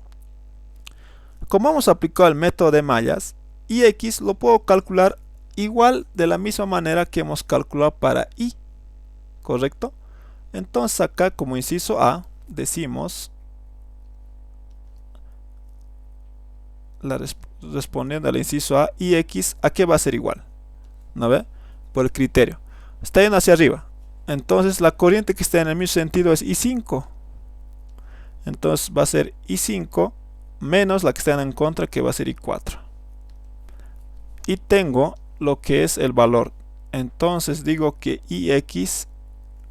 [SPEAKER 1] como vamos a aplicar el método de mallas, Ix lo puedo calcular igual de la misma manera que hemos calculado para I, ¿correcto? Entonces acá como inciso A decimos, respondiendo al inciso A, Ix, ¿a qué va a ser igual? ¿No ve? Por el criterio. Está yendo hacia arriba. Entonces la corriente que está en el mismo sentido es I5. Entonces va a ser I5 menos la que está en contra, que va a ser I4. Y tengo lo que es el valor. Entonces digo que Ix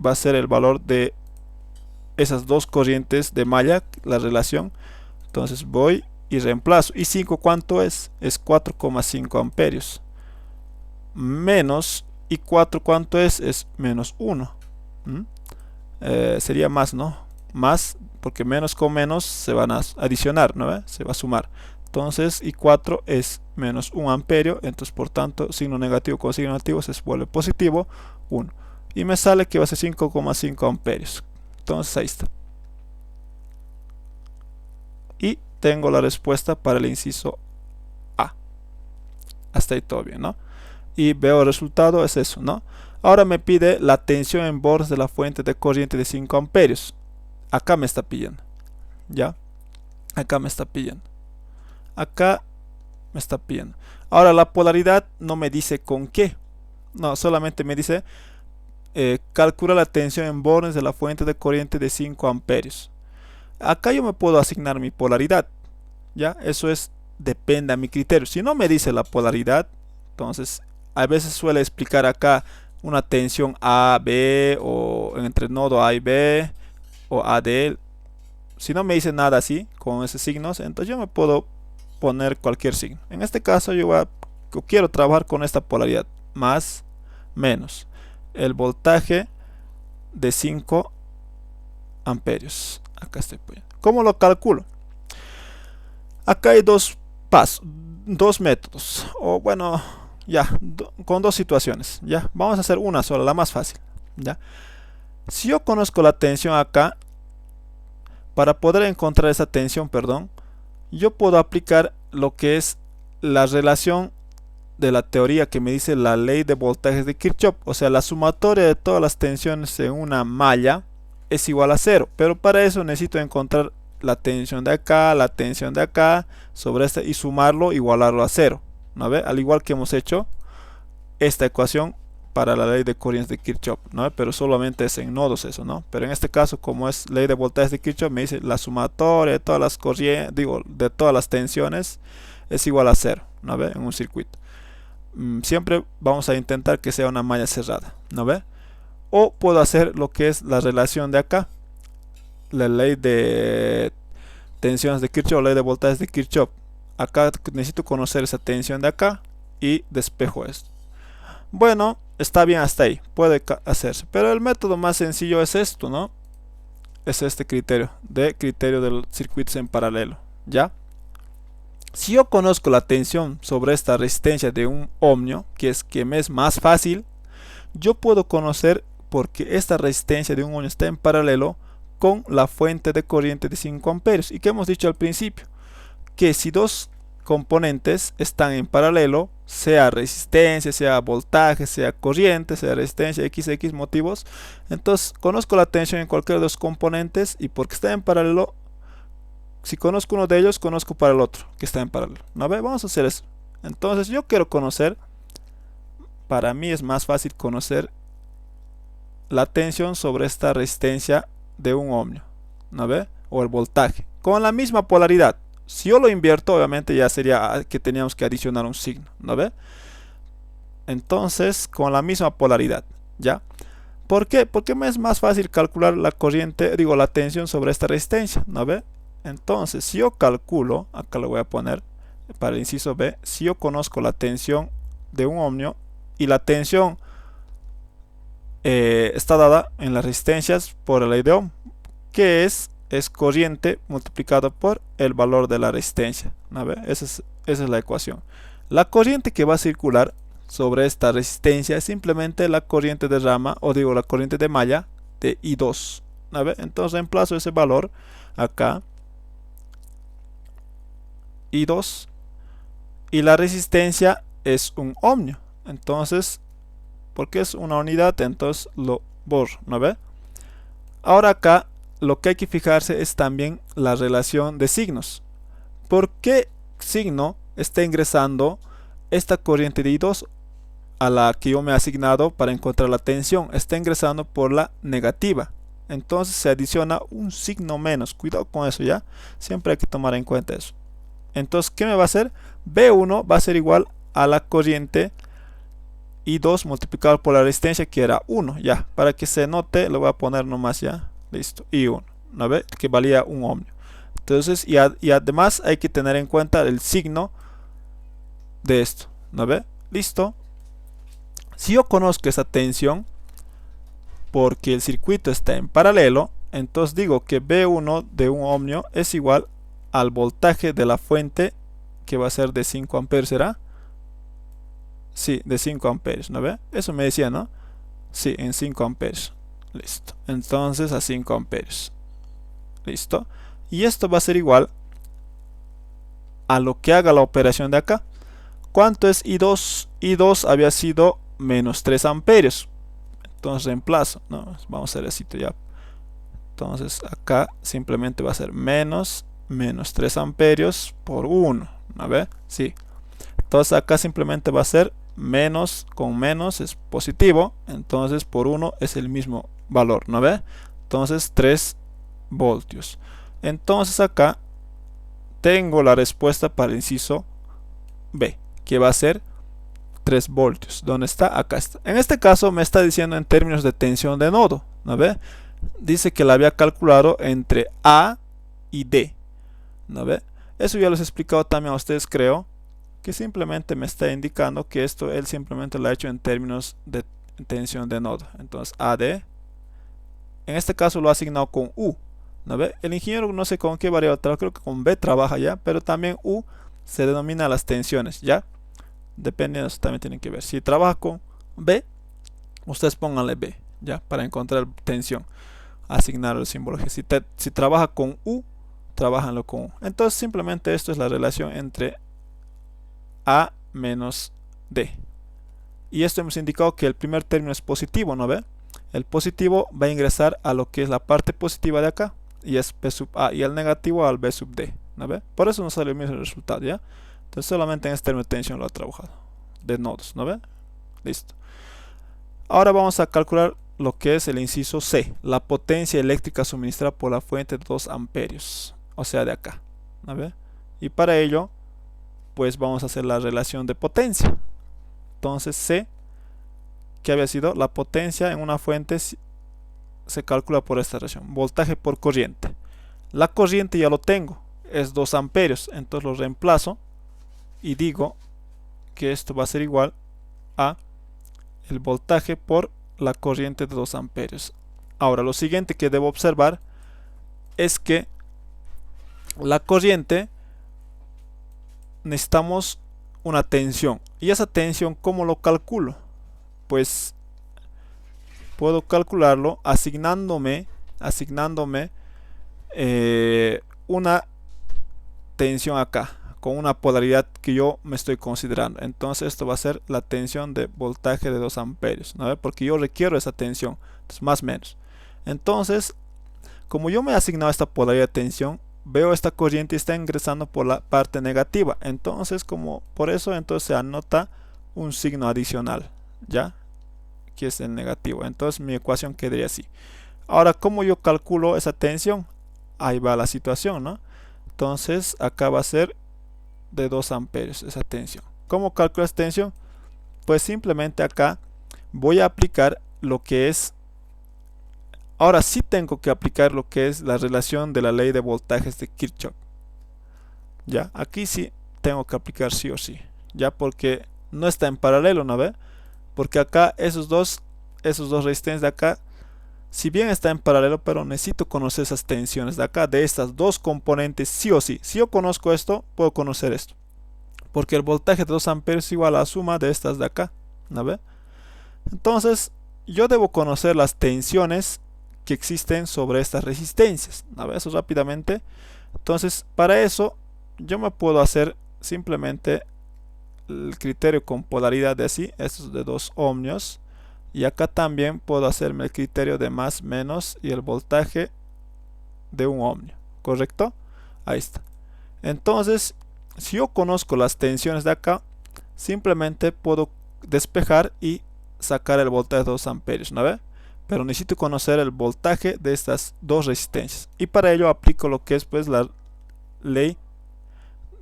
[SPEAKER 1] va a ser el valor de esas dos corrientes de malla, la relación. Entonces voy y reemplazo. I5 ¿cuánto es? Es 4,5 amperios. Menos I4 ¿cuánto es? Es menos 1. Sería más, ¿no? Más, porque menos con menos se van a adicionar, ¿no? Se va a sumar. Entonces I4 es menos 1 amperio, entonces por tanto signo negativo con signo negativo se vuelve positivo, 1. Y me sale que va a ser 5,5 amperios. Entonces ahí está. Y tengo la respuesta para el inciso A. Hasta ahí todo bien, ¿no? Y veo el resultado, es eso, ¿no? Ahora me pide la tensión en bordes de la fuente de corriente de 5 amperios. Acá me está pidiendo, ¿ya? Acá me está pidiendo. Acá me está pidiendo. Ahora la polaridad no me dice con qué. No, solamente me dice calcula la tensión en bornes de la fuente de corriente de 5 amperios. Acá yo me puedo asignar mi polaridad, ¿ya? Eso es, depende a mi criterio. Si no me dice la polaridad, entonces a veces suele explicar acá una tensión A, B, o entre nodo A y B, o AD. Si no me dice nada así, con esos signos, entonces yo me puedo poner cualquier signo. En este caso yo quiero trabajar con esta polaridad, más, menos. El voltaje de 5 amperios. Acá estoy poniendo. ¿Cómo lo calculo? Acá hay dos pasos, dos métodos, o bueno, ya, con dos situaciones. Ya, vamos a hacer una sola, la más fácil. Ya, si yo conozco la tensión acá, para poder encontrar esa tensión, perdón, yo puedo aplicar lo que es la relación de la teoría que me dice la ley de voltajes de Kirchhoff. O sea, la sumatoria de todas las tensiones en una malla es igual a 0. Pero para eso necesito encontrar la tensión de acá, la tensión de acá, sobre esta, y sumarlo, igualarlo a 0. ¿No ve? Al igual que hemos hecho esta ecuación para la ley de corrientes de Kirchhoff, ¿no? Pero solamente es en nodos eso, ¿no? Pero en este caso, como es ley de voltajes de Kirchhoff, me dice la sumatoria de todas las corrientes, digo, de todas las tensiones es igual a 0, ¿no ve? En un circuito. Siempre vamos a intentar que sea una malla cerrada, ¿no ve? O puedo hacer lo que es la relación de acá, la ley de tensiones de Kirchhoff, ley de voltajes de Kirchhoff. Acá necesito conocer esa tensión de acá y despejo esto. Bueno, está bien hasta ahí, puede hacerse, pero el método más sencillo es esto, ¿no? Es este criterio de los circuitos en paralelo, ¿ya? Si yo conozco la tensión sobre esta resistencia de un ohmio, que me es más fácil, yo puedo conocer porque esta resistencia de un ohmio está en paralelo con la fuente de corriente de 5 amperios. ¿Y qué hemos dicho al principio? Que si dos componentes están en paralelo, sea resistencia, sea voltaje, sea corriente, sea resistencia, XX motivos, entonces conozco la tensión en cualquiera de los componentes, y porque está en paralelo, si conozco uno de ellos, conozco para el otro que está en paralelo. ¿No ve? Vamos a hacer eso. Entonces yo quiero conocer, para mí es más fácil conocer la tensión sobre esta resistencia de un ohmio, ¿no ve? O el voltaje, con la misma polaridad. Si yo lo invierto, obviamente ya sería que teníamos que adicionar un signo, ¿no ve? Entonces, con la misma polaridad, ¿ya? ¿Por qué? Porque me es más fácil calcular la corriente, digo, la tensión sobre esta resistencia, ¿no ve? Entonces, si yo calculo, acá lo voy a poner para el inciso B, si yo conozco la tensión de un ohmio y la tensión está dada en las resistencias por la ley de Ohm, que es corriente multiplicado por el valor de la resistencia, ¿no ve? Esa es la ecuación. La corriente que va a circular sobre esta resistencia es simplemente la corriente de rama, o digo la corriente de malla de I2, ¿no ve? Entonces reemplazo ese valor acá, I2, y la resistencia es un ohmio. Entonces, porque es una unidad, entonces lo borro, ¿no ve? Ahora acá lo que hay que fijarse es también la relación de signos. ¿Por qué signo está ingresando esta corriente de I2 a la que yo me he asignado para encontrar la tensión? Está ingresando por la negativa. Entonces se adiciona un signo menos. Cuidado con eso, ¿ya? Siempre hay que tomar en cuenta eso. Entonces, ¿qué me va a hacer? B1 va a ser igual a la corriente I2 multiplicado por la resistencia, que era 1, ya. Para que se note, lo voy a poner nomás, ya. Listo. I1, ¿no ve? Que valía un ohmio. Entonces, y además hay que tener en cuenta el signo de esto, ¿no ve? Listo. Si yo conozco esa tensión, porque el circuito está en paralelo, entonces digo que B1 de un ohmio es igual al voltaje de la fuente, que va a ser de 5 amperios, ¿será? Sí, de 5 amperios, ¿no ve? Eso me decía, ¿no? Sí, en 5 amperios. Listo. Entonces a 5 amperios. Listo. Y esto va a ser igual a lo que haga la operación de acá. ¿Cuánto es I2? I2 había sido menos 3 amperios. Entonces reemplazo, ¿no? Vamos a hacer así ya. Entonces acá simplemente va a ser menos 3 amperios por 1, ¿no ve? Sí. Entonces acá simplemente va a ser menos con menos es positivo, entonces por 1 es el mismo valor, ¿no ve? Entonces 3 voltios. Entonces acá tengo la respuesta para el inciso B, que va a ser 3 voltios. ¿Dónde está? Acá está. En este caso me está diciendo en términos de tensión de nodo, ¿no ve? Dice que la había calculado entre A y D, ¿no ve? Eso ya les he explicado también a ustedes, creo, que simplemente me está indicando que esto él simplemente lo ha hecho en términos de tensión de nodo. Entonces AD, en este caso lo ha asignado con U, ¿no ve? El ingeniero no sé con qué variable trabaja, creo que con B trabaja ya, pero también U se denomina las tensiones, ¿ya? Dependiendo de eso también tienen que ver. Si trabaja con B, ustedes pónganle B, ¿ya? Para encontrar tensión, asignar el símbolo G. Si trabaja con U, trabajanlo con U. Entonces simplemente esto es la relación entre A menos D. Y esto hemos indicado que el primer término es positivo, ¿no ve? El positivo va a ingresar a lo que es la parte positiva de acá, y es B sub A, y el negativo al B sub D, ¿no ve? Por eso nos sale el mismo resultado, ¿ya? Entonces solamente en este término de tensión lo he trabajado, de nodos, ¿no ve? Listo. Ahora vamos a calcular lo que es el inciso C, la potencia eléctrica suministrada por la fuente de 2 amperios, o sea de acá, ¿no ve? Y para ello pues vamos a hacer la relación de potencia. Entonces C, que había sido la potencia en una fuente, se calcula por esta relación, voltaje por corriente. La corriente ya lo tengo, es 2 amperios, entonces lo reemplazo y digo que esto va a ser igual a el voltaje por la corriente de 2 amperios. Ahora lo siguiente que debo observar es que la corriente necesitamos una tensión, y esa tensión ¿cómo lo calculo? Pues puedo calcularlo asignándome una tensión acá con una polaridad que yo me estoy considerando. Entonces esto va a ser la tensión de voltaje de 2 amperios, ¿no? Porque yo requiero esa tensión, entonces más o menos. Entonces, como yo me he asignado esta polaridad de tensión, veo esta corriente está ingresando por la parte negativa, entonces como por eso entonces se anota un signo adicional, ¿ya? Que es el negativo. Entonces mi ecuación quedaría así. Ahora, ¿cómo yo calculo esa tensión? Ahí va la situación, ¿no? Entonces acá va a ser de 2 amperios esa tensión. ¿Cómo calculo esa tensión? Pues simplemente acá voy a aplicar lo que es, ahora sí tengo que aplicar lo que es la relación de la ley de voltajes de Kirchhoff. Ya, aquí sí tengo que aplicar sí o sí, ya, porque no está en paralelo, ¿no ve? Porque acá esos dos resistencias de acá, si bien está en paralelo, pero necesito conocer esas tensiones de acá, de estas dos componentes sí o sí. Si yo conozco esto, puedo conocer esto, porque el voltaje de 2 amperios es igual a la suma de estas de acá, ¿no ve? Entonces yo debo conocer las tensiones que existen sobre estas resistencias, ¿no ve? Eso rápidamente. Entonces para eso yo me puedo hacer simplemente el criterio con polaridad de así, esto es de 2 ohmios, y acá también puedo hacerme el criterio de más, menos y el voltaje de 1 ohmio, ¿correcto? Ahí está. Entonces, si yo conozco las tensiones de acá, simplemente puedo despejar y sacar el voltaje de 2 amperios, ¿no ve? Pero necesito conocer el voltaje de estas dos resistencias, y para ello aplico lo que es pues la ley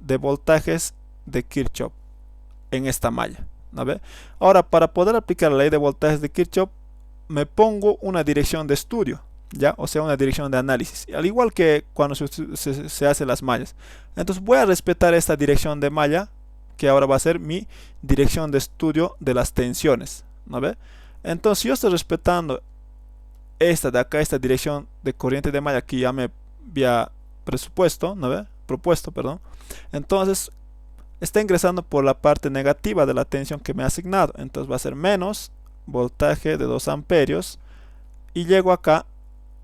[SPEAKER 1] de voltajes de Kirchhoff en esta malla, ¿no ve? Ahora, para poder aplicar la ley de voltajes de Kirchhoff, me pongo una dirección de estudio, ¿ya? O sea, una dirección de análisis, al igual que cuando se hace las mallas. Entonces voy a respetar esta dirección de malla, que ahora va a ser mi dirección de estudio de las tensiones, ¿no ve? Entonces, si yo estoy respetando esta de acá, esta dirección de corriente de malla que ya me había propuesto, ¿no ve? Perdón. Entonces está ingresando por la parte negativa de la tensión que me ha asignado, entonces va a ser menos voltaje de 2 amperios, y llego acá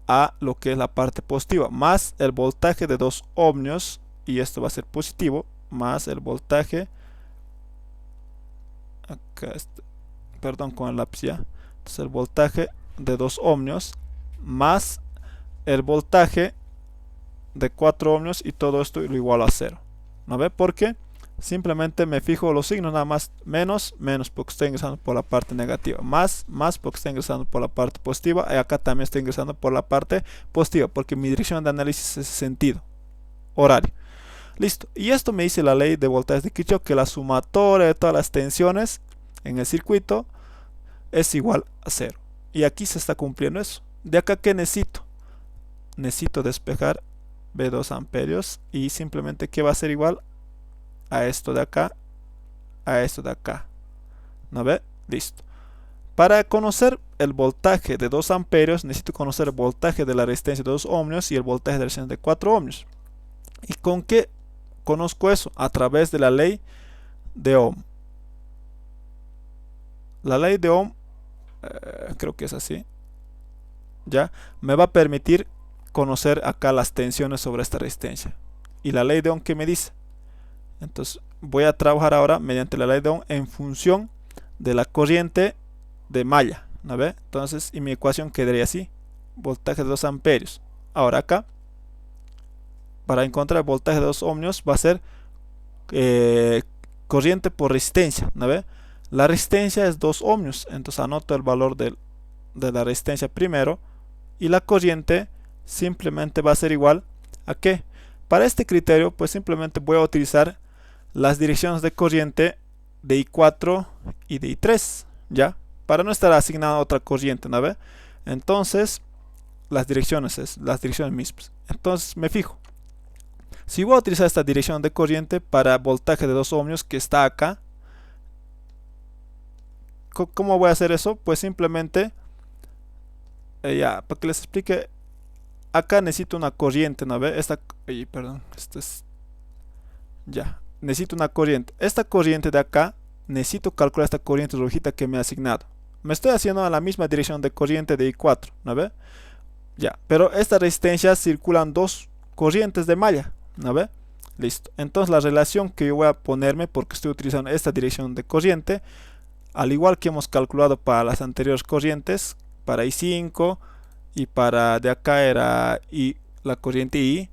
[SPEAKER 1] a lo que es la parte positiva, más el voltaje de 2 ohmios, y esto va a ser positivo, más el voltaje acá perdón, con el lápiz ya. Entonces el voltaje de 2 ohmios más el voltaje de 4 ohmios, y todo esto lo igual a 0, ¿no ve? Porque simplemente me fijo los signos nada más. Menos, menos porque estoy ingresando por la parte negativa. Más, más porque estoy ingresando por la parte positiva. Y acá también estoy ingresando por la parte positiva porque mi dirección de análisis es sentido horario. Listo. Y esto me dice la ley de voltajes de Kirchhoff, que la sumatoria de todas las tensiones en el circuito es igual a 0. Y aquí se está cumpliendo eso. De acá, ¿qué necesito? Necesito despejar B2 amperios y simplemente ¿qué va a ser igual? A esto de acá, a esto de acá. ¿No ve? Listo. Para conocer el voltaje de 2 amperios necesito conocer el voltaje de la resistencia de 2 ohmios y el voltaje de la resistencia de 4 ohmios. ¿Y con qué conozco eso? A través de la ley de Ohm. La ley de Ohm, creo que es así, ya me va a permitir conocer acá las tensiones sobre esta resistencia. Y la ley de Ohm, ¿qué me dice? Entonces voy a trabajar ahora mediante la ley de Ohm en función de la corriente de malla, ¿no ve? Entonces, y mi ecuación quedaría así: voltaje de 2 amperios. Ahora acá, para encontrar el voltaje de 2 ohmios, va a ser corriente por resistencia, ¿no ve? La resistencia es 2 ohmios, entonces anoto el valor de la resistencia primero, y la corriente simplemente va a ser igual a ¿qué? Para este criterio, pues simplemente voy a utilizar las direcciones de corriente de I4 y de I3, ¿ya? Para no estar asignada otra corriente, ¿no ve? Entonces, las direcciones mismas. Entonces, me fijo. Si voy a utilizar esta dirección de corriente para voltaje de 2 ohmios que está acá, ¿cómo voy a hacer eso? Pues simplemente, ya, para que les explique, acá necesito una corriente, ¿no ve? Perdón, ya, necesito una corriente. Esta corriente de acá, necesito calcular esta corriente rojita que me ha asignado. Me estoy haciendo a la misma dirección de corriente de I4, ¿no ve? Ya, pero estas resistencias circulan 2 corrientes de malla, ¿no ve? Listo. Entonces la relación que yo voy a ponerme, porque estoy utilizando esta dirección de corriente, al igual que hemos calculado para las anteriores corrientes, para I5 y para de acá era la corriente I,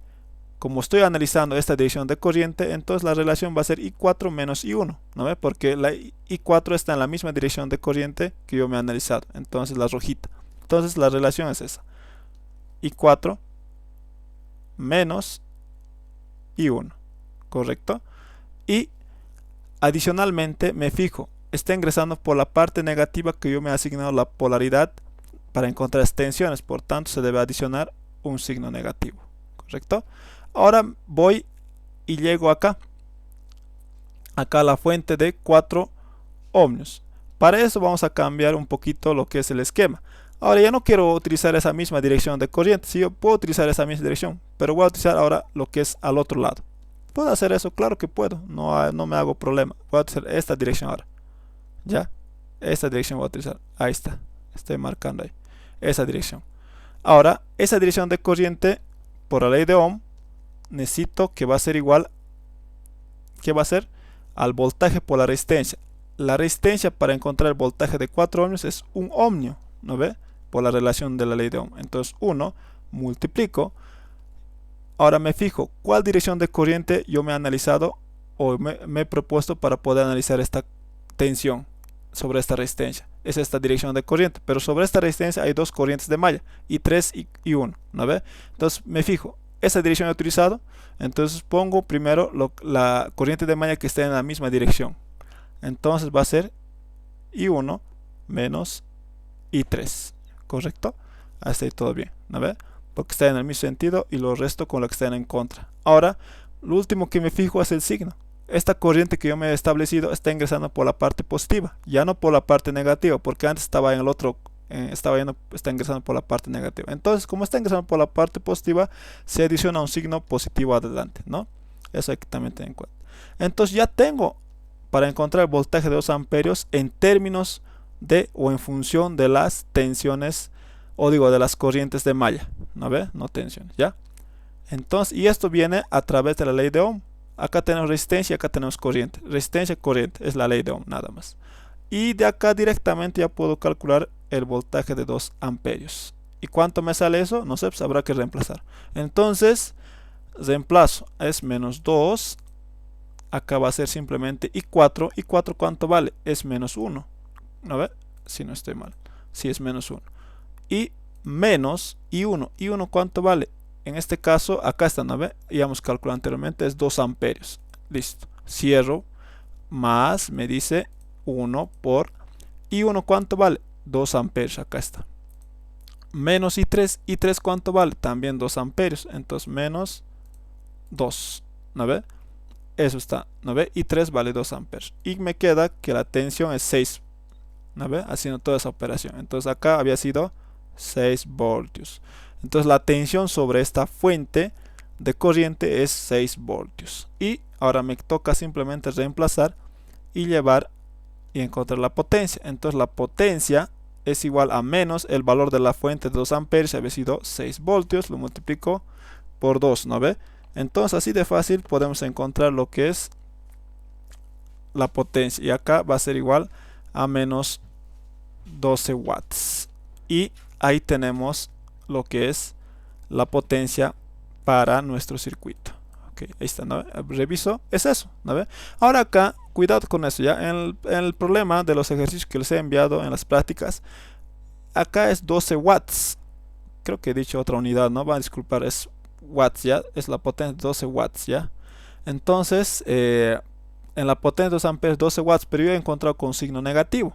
[SPEAKER 1] como estoy analizando esta dirección de corriente, entonces la relación va a ser I4 menos I1, ¿no ve? Porque la I4 está en la misma dirección de corriente que yo me he analizado, entonces la rojita. Entonces la relación es esa: I4 menos I1, ¿correcto? Y adicionalmente me fijo, está ingresando por la parte negativa que yo me he asignado la polaridad para encontrar las tensiones, por tanto se debe adicionar un signo negativo, ¿correcto? Ahora voy y llego acá a la fuente de 4 ohmios. Para eso vamos a cambiar un poquito lo que es el esquema. Ahora ya no quiero utilizar esa misma dirección de corriente. Sí, yo puedo utilizar esa misma dirección, pero voy a utilizar ahora lo que es al otro lado. ¿Puedo hacer eso? Claro que puedo, no me hago problema. Voy a utilizar esta dirección ahora. Ya, esta dirección voy a utilizar. Ahí está, estoy marcando ahí esa dirección. Ahora, esa dirección de corriente, por la ley de Ohm, necesito que va a ser igual, ¿qué va a ser? Al voltaje por la resistencia. La resistencia para encontrar el voltaje de 4 ohmios es 1 ohmio, ¿no ve? Por la relación de la ley de Ohm. Entonces 1 multiplico. Ahora me fijo cuál dirección de corriente yo me he analizado o me he propuesto para poder analizar esta tensión sobre esta resistencia. Es esta dirección de corriente, pero sobre esta resistencia hay 2 corrientes de malla, I3 y 1, ¿no ve? Entonces me fijo, esa dirección he utilizado, entonces pongo primero la corriente de malla que está en la misma dirección. Entonces va a ser I1 menos I3, ¿correcto? Hasta ahí todo bien, ¿no ve? Porque está en el mismo sentido y lo resto con lo que está en contra. Ahora, lo último que me fijo es el signo. Esta corriente que yo me he establecido está ingresando por la parte positiva, ya no por la parte negativa, porque antes estaba en el otro, está ingresando por la parte negativa. Entonces, como está ingresando por la parte positiva, se adiciona un signo positivo adelante, ¿no? Eso hay que también tener en cuenta. Entonces ya tengo para encontrar el voltaje de 2 amperios en términos de o en función de las tensiones, o digo de las corrientes de malla, ¿no ve? No tensiones, ¿ya? Entonces, y esto viene a través de la ley de Ohm. Acá tenemos resistencia, acá tenemos corriente. Resistencia, corriente, es la ley de Ohm, nada más. Y de acá directamente ya puedo calcular el voltaje de 2 amperios. ¿Y cuánto me sale eso? No sé, pues habrá que reemplazar. Entonces, reemplazo, es menos 2 acá va a ser simplemente I4. ¿I4 cuánto vale? Es menos 1. ¿No ve? Si no estoy mal. Si es menos 1. Y menos I1. ¿I1 cuánto vale? En este caso, acá está, ¿no ve? Ya hemos calculado anteriormente, es 2 amperios. Listo. Cierro. Más, me dice 1 por I1 ¿cuánto vale? 2 amperios. Acá está. Menos I3. ¿I3 cuánto vale? También 2 amperios. Entonces, menos 2. ¿No ve? Eso está, ¿no ve? Y 3 vale 2 amperes. Y me queda que la tensión es 6, ¿no ve? Haciendo toda esa operación. Entonces acá había sido 6 voltios. Entonces la tensión sobre esta fuente de corriente es 6 voltios. Y ahora me toca simplemente reemplazar y llevar y encontrar la potencia. Entonces la potencia es igual a menos el valor de la fuente de 2 amperes, había sido 6 voltios, lo multiplico por 2, ¿no ve? Entonces así de fácil podemos encontrar lo que es la potencia. Y acá va a ser igual a menos 12 watts. Y ahí tenemos lo que es la potencia para nuestro circuito. Ok, ahí está, ¿no? Reviso, es eso, ¿no ve? Ahora acá, cuidado con eso, ya. En el problema de los ejercicios que les he enviado en las prácticas, acá es 12 watts. Creo que he dicho otra unidad, ¿no? Va a disculpar, es watts, ya, es la potencia 12 watts, ya. Entonces, en la potencia de 2 amperes 12 watts, pero yo he encontrado con signo negativo.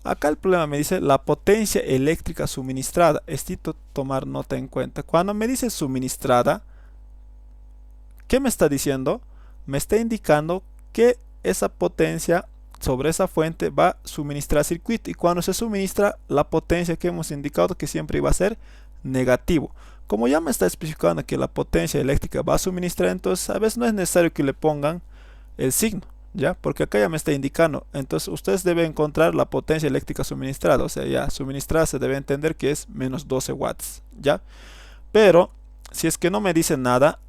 [SPEAKER 1] Acá el problema me dice la potencia eléctrica suministrada. Necesito tomar nota en cuenta. Cuando me dice suministrada, ¿qué me está diciendo? Me está indicando que esa potencia sobre esa fuente va a suministrar circuito. Y cuando se suministra, la potencia que hemos indicado que siempre iba a ser negativo. Como ya me está especificando que la potencia eléctrica va a suministrar, entonces a veces no es necesario que le pongan el signo, ¿ya? Porque acá ya me está indicando. Entonces ustedes deben encontrar la potencia eléctrica suministrada. O sea, ya suministrada se debe entender que es menos 12 watts, ¿ya? Pero si es que no me dice nada,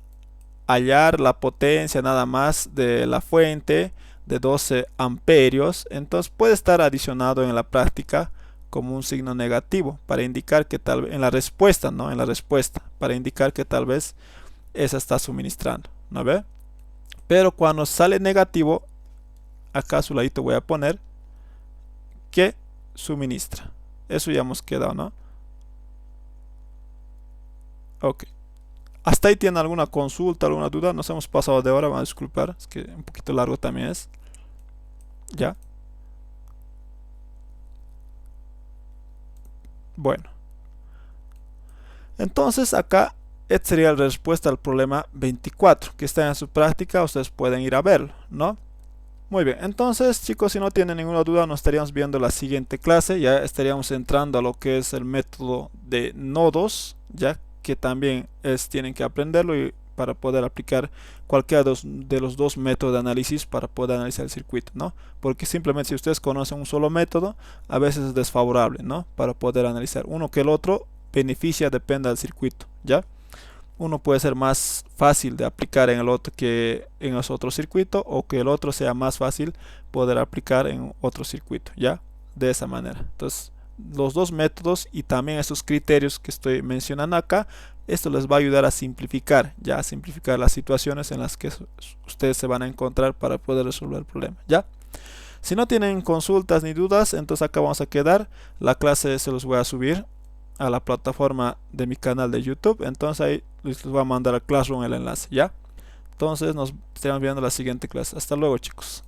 [SPEAKER 1] hallar la potencia nada más de la fuente de 12 amperios, entonces puede estar adicionado en la práctica como un signo negativo para indicar que tal vez en la respuesta, ¿no? En la respuesta, para indicar que tal vez esa está suministrando, ¿no ve? Pero cuando sale negativo, acá a su ladito voy a poner que suministra. Eso ya hemos quedado, ¿no? Ok. ¿Hasta ahí tienen alguna consulta, alguna duda? Nos hemos pasado de hora, van a disculpar, es que un poquito largo también es. ¿Ya? Bueno, entonces acá esta sería la respuesta al problema 24 que está en su práctica, ustedes pueden ir a verlo, ¿no? Muy bien, entonces chicos, si no tienen ninguna duda, nos estaríamos viendo la siguiente clase. Ya estaríamos entrando a lo que es el método de nodos, ya que también tienen que aprenderlo y para poder aplicar cualquiera de los dos métodos de análisis para poder analizar el circuito, ¿no? Porque simplemente si ustedes conocen un solo método, a veces es desfavorable, ¿no? Para poder analizar uno que el otro beneficia, depende del circuito, ¿ya? Uno puede ser más fácil de aplicar en el otro que en ese otro circuito, o que el otro sea más fácil poder aplicar en otro circuito, ¿ya? De esa manera. Entonces, los dos métodos y también esos criterios que estoy mencionando acá, esto les va a ayudar a simplificar, ya a simplificar las situaciones en las que ustedes se van a encontrar para poder resolver el problema, ¿ya? Si no tienen consultas ni dudas, entonces acá vamos a quedar. La clase se los voy a subir a la plataforma de mi canal de YouTube, entonces ahí les voy a mandar a Classroom el enlace, ¿ya? Entonces nos estaremos viendo en la siguiente clase. Hasta luego, chicos.